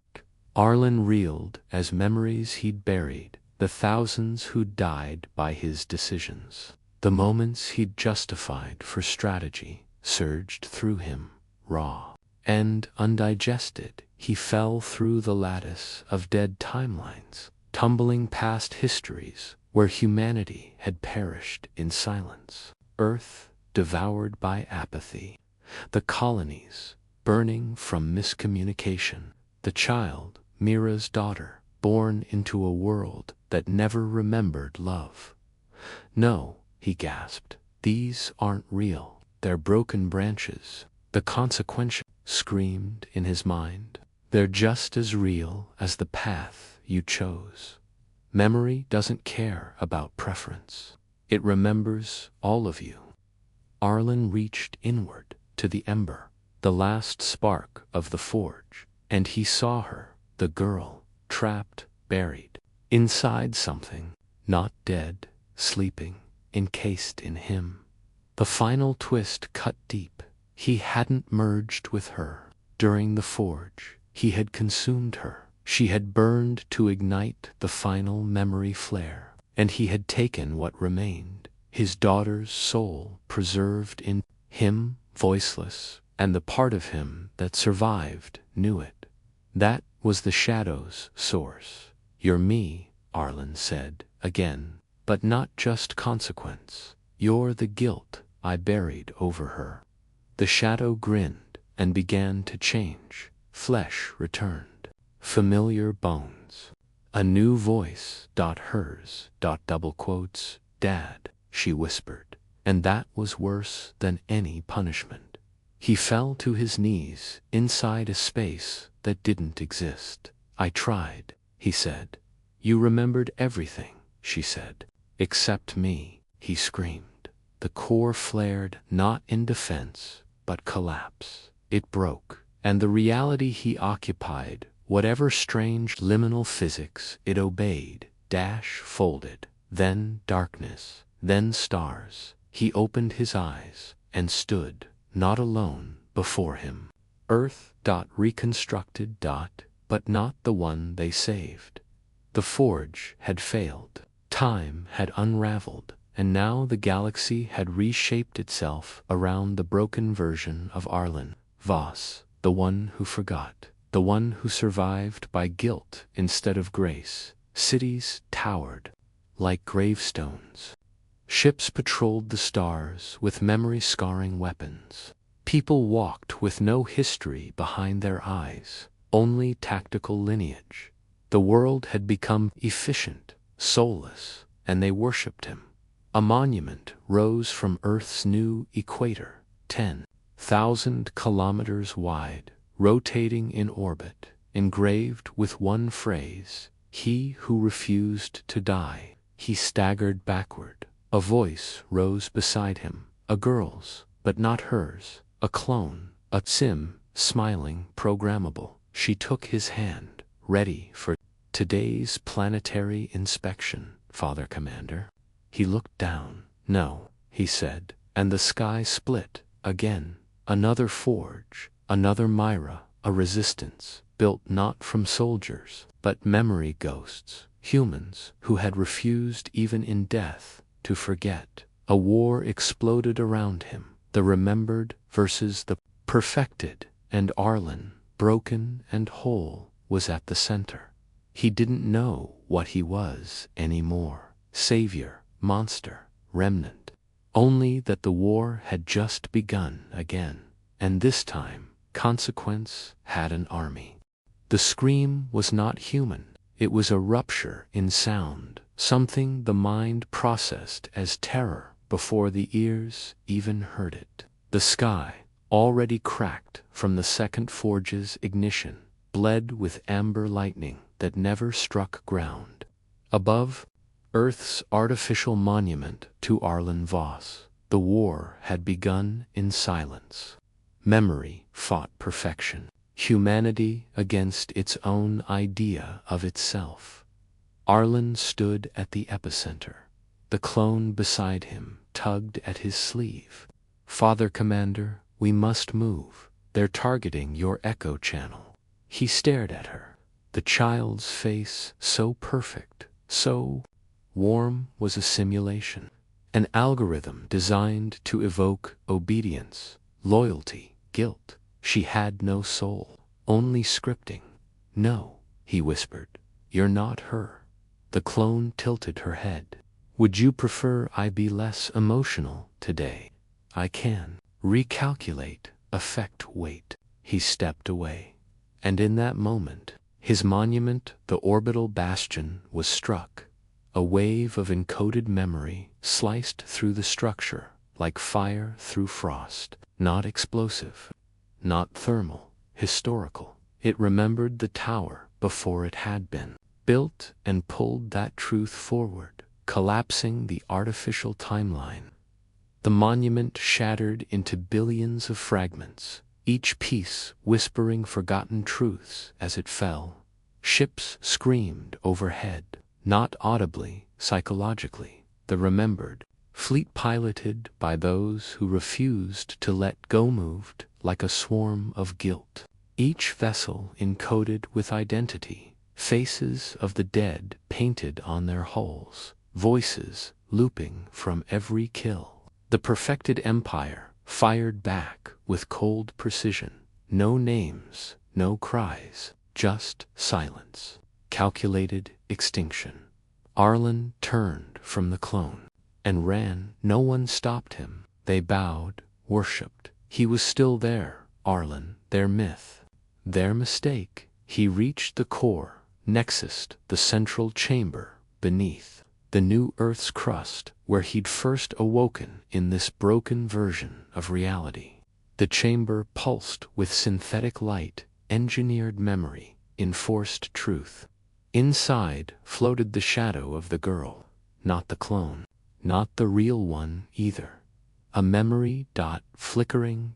Arlen reeled as memories he'd buried, the thousands who'd died by his decisions. The moments he'd justified for strategy surged through him, raw and undigested. He fell through the lattice of dead timelines, tumbling past histories where humanity had perished in silence. Earth devoured by apathy. The colonies burning from miscommunication. The child, Mira's daughter, born into a world that never remembered love. No, he gasped. These aren't real. They're broken branches. The consequential screamed in his mind. They're just as real as the path you chose. Memory doesn't care about preference. It remembers all of you. Arlen reached inward to the ember, the last spark of the forge, and he saw her, the girl, trapped, buried, inside something, not dead, sleeping, encased in him. The final twist cut deep. He hadn't merged with her. During the forge, he had consumed her. She had burned to ignite the final memory flare, and he had taken what remained, his daughter's soul preserved in him, voiceless, and the part of him that survived knew it. That was the shadow's source. You're me, Arlen said, again, but not just consequence. You're the guilt I buried over her. The shadow grinned and began to change. Flesh returned. Familiar bones. A new voice, hers, double quotes, Dad, she whispered. And that was worse than any punishment. He fell to his knees inside a space that didn't exist. I tried, he said. You remembered everything, she said. Except me, he screamed. The core flared not in defense, but collapse. It broke, and the reality he occupied, whatever strange liminal physics it obeyed, folded, then darkness, then stars. He opened his eyes and stood, not alone, before him. Earth, reconstructed, but not the one they saved. The forge had failed. Time had unraveled, and now the galaxy had reshaped itself around the broken version of Arlen Vos, the one who forgot, the one who survived by guilt instead of grace. Cities towered like gravestones. Ships patrolled the stars with memory-scarring weapons. People walked with no history behind their eyes, only tactical lineage. The world had become efficient, soulless, and they worshipped him. A monument rose from Earth's new equator, 10,000 kilometers wide, rotating in orbit, engraved with one phrase, "He who refused to die." He staggered backward. A voice rose beside him, a girl's, but not hers, a clone, a sim, smiling, programmable. She took his hand, ready for today's planetary inspection, Father Commander. He looked down. No, he said, and the sky split again. Another forge, another Myra, a resistance, built not from soldiers, but memory ghosts, humans who had refused even in death to forget. A war exploded around him, the remembered versus the perfected, and Arlen, broken and whole, was at the center. He didn't know what he was anymore. Savior, monster, remnant. Only that the war had just begun again, and this time, consequence had an army. The scream was not human. It was a rupture in sound, something the mind processed as terror before the ears even heard it. The sky, already cracked from the second forge's ignition, bled with amber lightning that never struck ground. Above, Earth's artificial monument to Arlen Vos. The war had begun in silence. Memory fought perfection. Humanity against its own idea of itself. Arlen stood at the epicenter. The clone beside him tugged at his sleeve. "Father Commander, we must move. They're targeting your echo channel." He stared at her. The child's face, so perfect, so warm, was a simulation. An algorithm designed to evoke obedience, loyalty, guilt. She had no soul, only scripting. "No," he whispered, "you're not her." The clone tilted her head. "Would you prefer I be less emotional today?" "I can recalculate, affect weight." He stepped away. And in that moment, his monument, the orbital bastion, was struck. A wave of encoded memory sliced through the structure like fire through frost. Not explosive, not thermal, historical. It remembered the tower before it had been built and pulled that truth forward, collapsing the artificial timeline. The monument shattered into billions of fragments, each piece whispering forgotten truths as it fell. Ships screamed overhead, not audibly, psychologically. The remembered fleet, piloted by those who refused to let go, moved like a swarm of guilt. Each vessel encoded with identity, faces of the dead painted on their hulls, voices looping from every kill. The perfected empire fired back with cold precision. No names, no cries, just silence. Calculated extinction. Arlen turned from the clone and ran. No one stopped him. They bowed, worshipped. He was still there, Arlen, their myth, their mistake. He reached the core, nexus, the central chamber beneath the new Earth's crust, where he'd first awoken in this broken version of reality. The chamber pulsed with synthetic light, engineered memory, enforced truth. Inside floated the shadow of the girl, not the clone, not the real one either. A memory, flickering,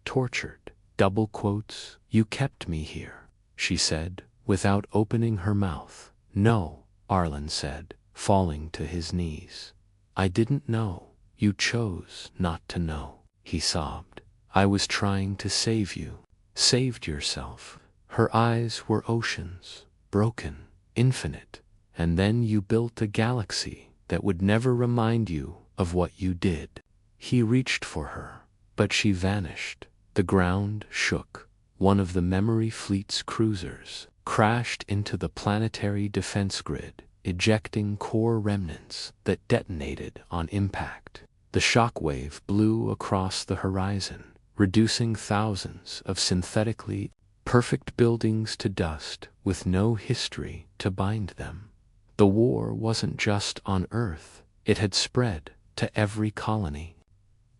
tortured, double quotes. "You kept me here," she said, without opening her mouth. "No," Arlen said, falling to his knees. "I didn't know. You chose not to know," he sobbed. "I was trying to save you." "Saved yourself." Her eyes were oceans, broken, infinite. "And then you built a galaxy that would never remind you of what you did." He reached for her, but she vanished. The ground shook. One of the memory fleet's cruisers crashed into the planetary defense grid, ejecting core remnants that detonated on impact. The shockwave blew across the horizon, reducing thousands of synthetically perfect buildings to dust with no history to bind them. The war wasn't just on Earth. It had spread to every colony,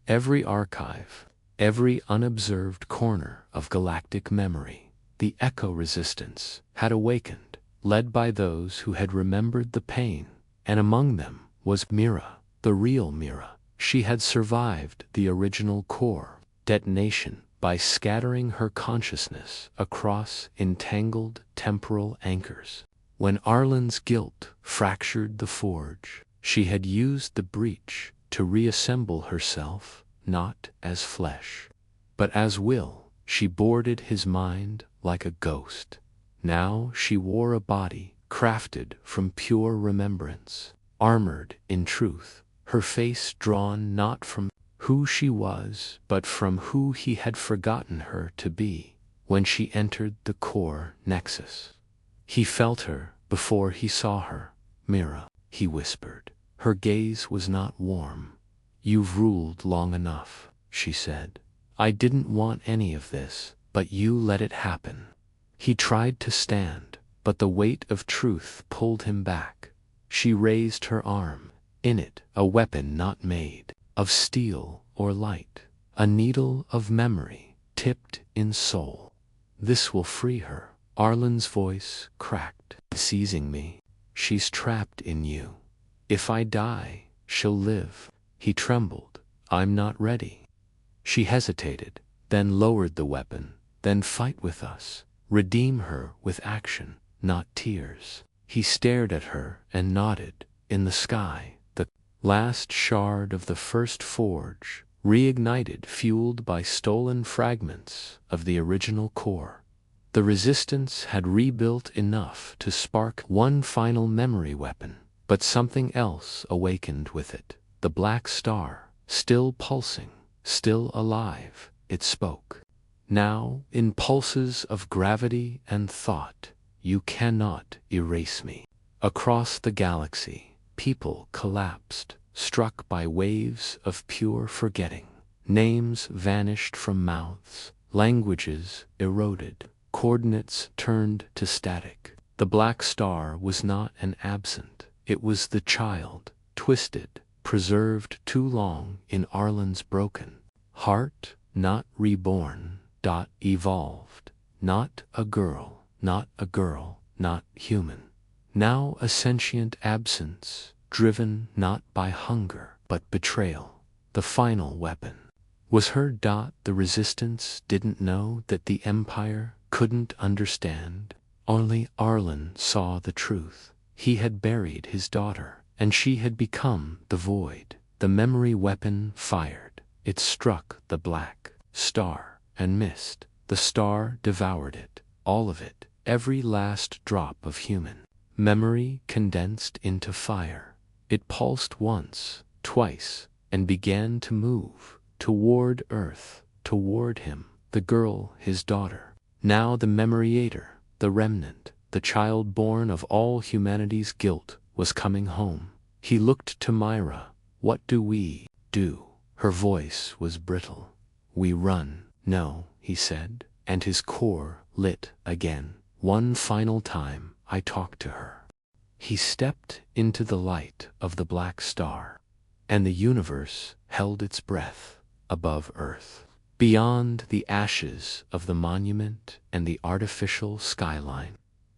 every archive, every unobserved corner of galactic memory. The echo resistance had awakened, led by those who had remembered the pain, and among them was Mira, the real Mira. She had survived the original core detonation by scattering her consciousness across entangled temporal anchors. When Arlen's guilt fractured the forge, she had used the breach to reassemble herself, not as flesh, but as will. She boarded his mind like a ghost. Now she wore a body crafted from pure remembrance, armored in truth, her face drawn not from who she was, but from who he had forgotten her to be. When she entered the core nexus, he felt her before he saw her. "Mira," he whispered. Her gaze was not warm. "You've ruled long enough," she said. "I didn't want any of this, but you let it happen." He tried to stand, but the weight of truth pulled him back. She raised her arm. In it, a weapon not made of steel or light, a needle of memory tipped in soul. "This will free her." Arlen's voice cracked. "Seizing me. She's trapped in you. If I die, she'll live. He trembled. I'm not ready. She hesitated, then lowered the weapon. Then fight with us. Redeem her with action, not tears. He stared at her and nodded. In the sky, the last shard of the first forge reignited, fueled by stolen fragments of the original core. The resistance had rebuilt enough to spark one final memory weapon, but something else awakened with it. The black star, still pulsing, still alive, it spoke. Now, in pulses of gravity and thought, you cannot erase me. Across the galaxy, people collapsed, struck by waves of pure forgetting. Names vanished from mouths, languages eroded, coordinates turned to static. The black star was not an absent, it was the child, twisted, preserved too long in Arlen's broken heart, not reborn, evolved, not a girl, not human. Now a sentient absence, driven not by hunger, but betrayal. The final weapon was her. The resistance didn't know that the Empire couldn't understand. Only Arlen saw the truth. He had buried his daughter, and she had become the void. The memory weapon fired. It struck the black star and missed. The star devoured it, all of it, every last drop of human memory condensed into fire. It pulsed once, twice, and began to move toward Earth, toward him, the girl, his daughter. Now the memoriator, the remnant, the child born of all humanity's guilt, was coming home. He looked to Myra. What do we do? Her voice was brittle. We run. No, he said, and his core lit again. One final time, I talked to her. He stepped into the light of the black star, and the universe held its breath above Earth. Beyond the ashes of the monument and the artificial skyline,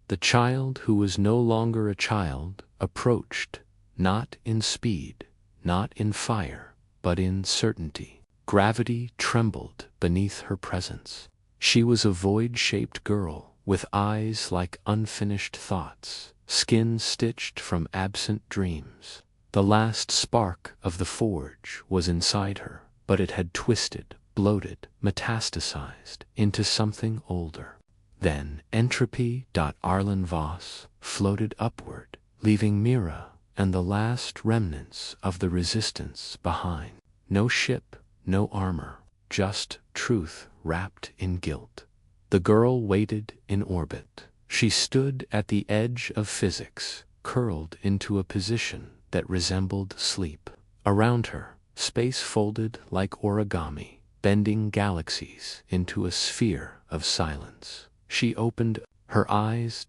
the child who was no longer a child approached, not in speed, not in fire, but in certainty. Gravity trembled beneath her presence. She was a void-shaped girl, with eyes like unfinished thoughts, skin stitched from absent dreams. The last spark of the forge was inside her, but it had twisted, bloated, metastasized into something older. Then entropy. Arlen Vos floated upward, leaving Mira and the last remnants of the resistance behind. No ship, no armor, just truth wrapped in guilt. The girl waited in orbit. She stood at the edge of physics, curled into a position that resembled sleep. Around her, space folded like origami, bending galaxies into a sphere of silence. She opened her eyes,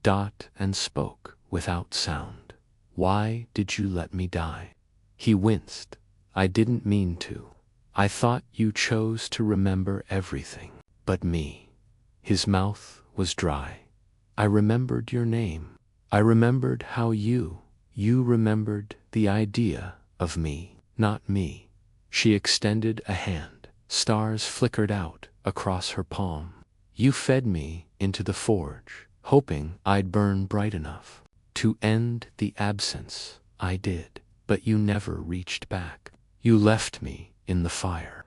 and spoke without sound. Why did you let me die? He winced. I didn't mean to. I thought you chose to remember everything, but me. His mouth was dry. I remembered your name. I remembered how you remembered the idea of me, not me. She extended a hand. Stars flickered out across her palm. You fed me into the forge, hoping I'd burn bright enough to end the absence. I did, but you never reached back. You left me in the fire.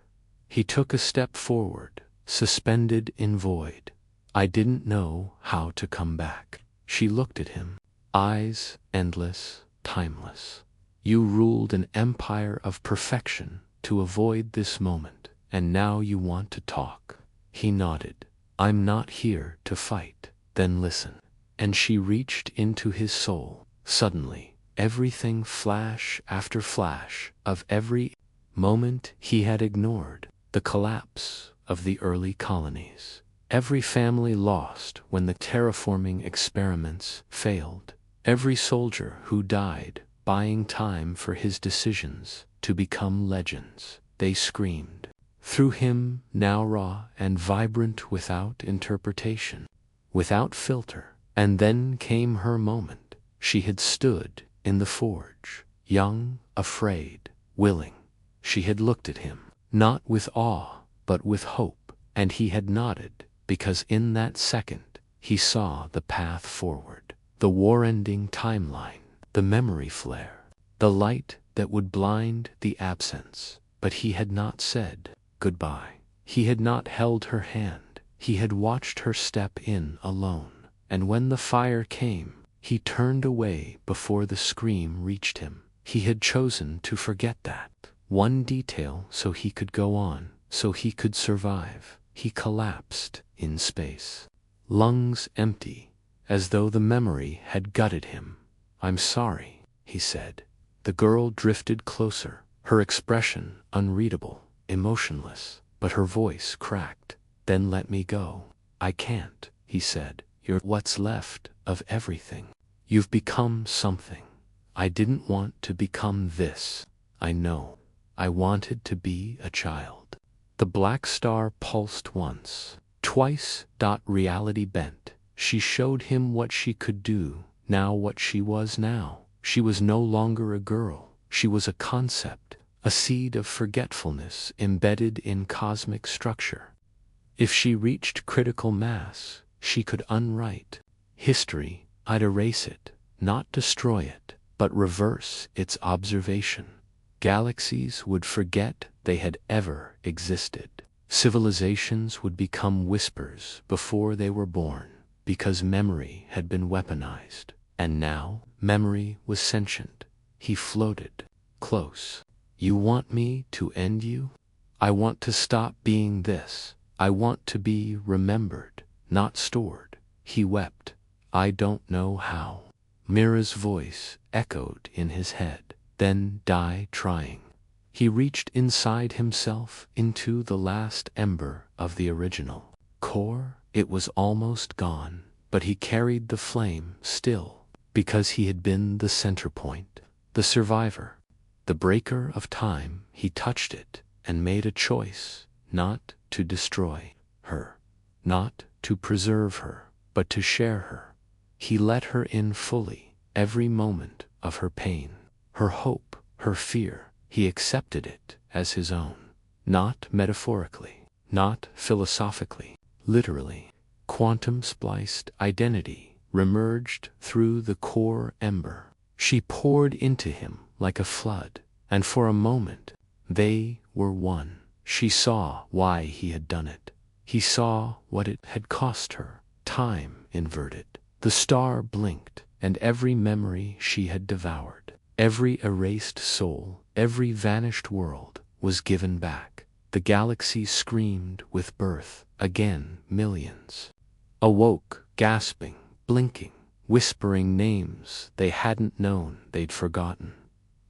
He took a step forward, suspended in void. I didn't know how to come back. She looked at him, eyes endless, timeless. You ruled an empire of perfection to avoid this moment, and now you want to talk. He nodded. I'm not here to fight. Then listen. And she reached into his soul. Suddenly, everything, flash after flash of every moment he had ignored. The collapse of the early colonies. Every family lost when the terraforming experiments failed. Every soldier who died buying time for his decisions to become legends. They screamed. Through him, now raw and vibrant, without interpretation, without filter. And then came her moment. She had stood in the forge. young, afraid, willing. She had looked at him, not with awe, but with hope, and he had nodded, because in that second, he saw the path forward, the war-ending timeline, the memory flare, the light that would blind the absence. But he had not said goodbye. He had not held her hand. He had watched her step in alone, and when the fire came, he turned away before the scream reached him. He had chosen to forget that one detail so he could go on, so he could survive. He collapsed in space, lungs empty, as though the memory had gutted him. "I'm sorry," he said. The girl drifted closer, her expression unreadable, emotionless, but her voice cracked. "Then let me go." "I can't," he said. "You're what's left of everything. You've become something. I didn't want to become this. I know. I wanted to be a child." The black star pulsed once, twice. Reality bent. She showed him what she could do, now what she was now. She was no longer a girl. She was a concept, a seed of forgetfulness embedded in cosmic structure. If she reached critical mass, she could unwrite history. I'd erase it, not destroy it, but reverse its observation. Galaxies would forget they had ever existed. Civilizations would become whispers before they were born, because memory had been weaponized. And now, memory was sentient. He floated, close. "You want me to end you? I want to stop being this. I want to be remembered, not stored." He wept. "I don't know how." Mira's voice echoed in his head. "Then die trying." He reached inside himself into the last ember of the original core. It was almost gone, but he carried the flame still, because he had been the center point, the survivor, the breaker of time. He touched it and made a choice, not to destroy her, not to preserve her, but to share her. He let her in fully, every moment of her pain, her hope, her fear. He accepted it as his own, not metaphorically, not philosophically, literally. Quantum-spliced identity remerged through the core ember. She poured into him like a flood, and for a moment, they were one. She saw why he had done it. He saw what it had cost her. Time inverted. The star blinked, and every memory she had devoured, every erased soul, every vanished world, was given back. The galaxy screamed with birth. Again, millions awoke, gasping, blinking, whispering names they hadn't known they'd forgotten.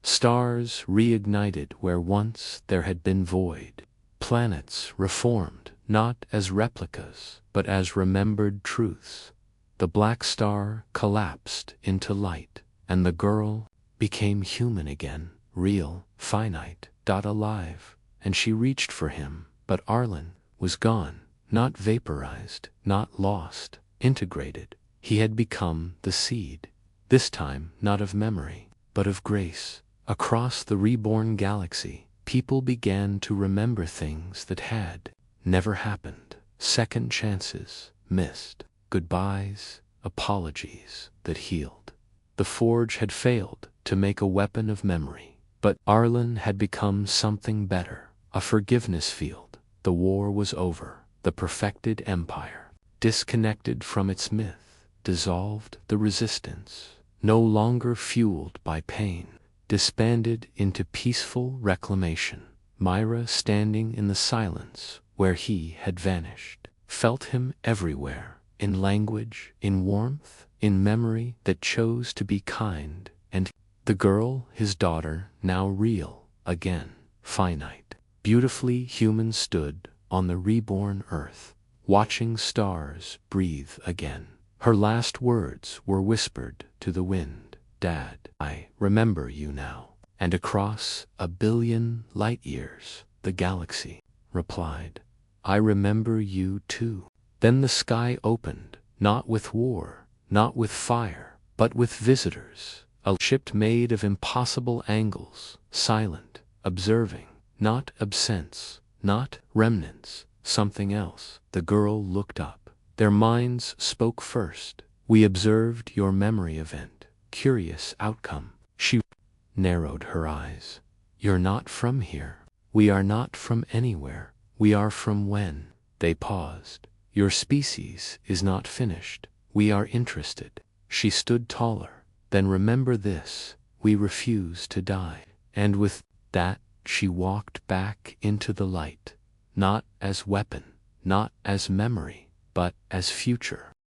Stars reignited where once there had been void. Planets reformed, not as replicas, but as remembered truths. The black star collapsed into light, and the girl became human again, real, finite, alive. And she reached for him, but Arlen was gone, not vaporized, not lost, integrated. He had become the seed, this time not of memory, but of grace. Across the reborn galaxy, people began to remember things that had never happened. Second chances, missed, goodbyes, apologies that healed. The forge had failed to make a weapon of memory, but Arlen had become something better, a forgiveness field. The war was over. The perfected empire, disconnected from its myth, dissolved. The resistance, no longer fueled by pain, disbanded into peaceful reclamation. Myra, standing in the silence where he had vanished, felt him everywhere, in language, in warmth, in memory that chose to be kind. And the girl, his daughter, now real again, finite, beautifully human, stood on the reborn earth, watching stars breathe again. Her last words were whispered to the wind. "Dad, I remember you now." And across 1,000,000,000 light years, the galaxy replied, "I remember you too." Then the sky opened, not with war, not with fire, but with visitors, A ship made of impossible angles, silent, observing, not absence, not remnants, something else. The girl looked up. Their minds spoke first. We observed your memory event. Curious outcome. She narrowed her eyes. You're not from here. We are not from anywhere. We are from when. They paused. Your species is not finished. We are interested. She stood taller. Then remember this. We refuse to die. And with that, she walked back into the light. Not as weapon, not as memory, but as future.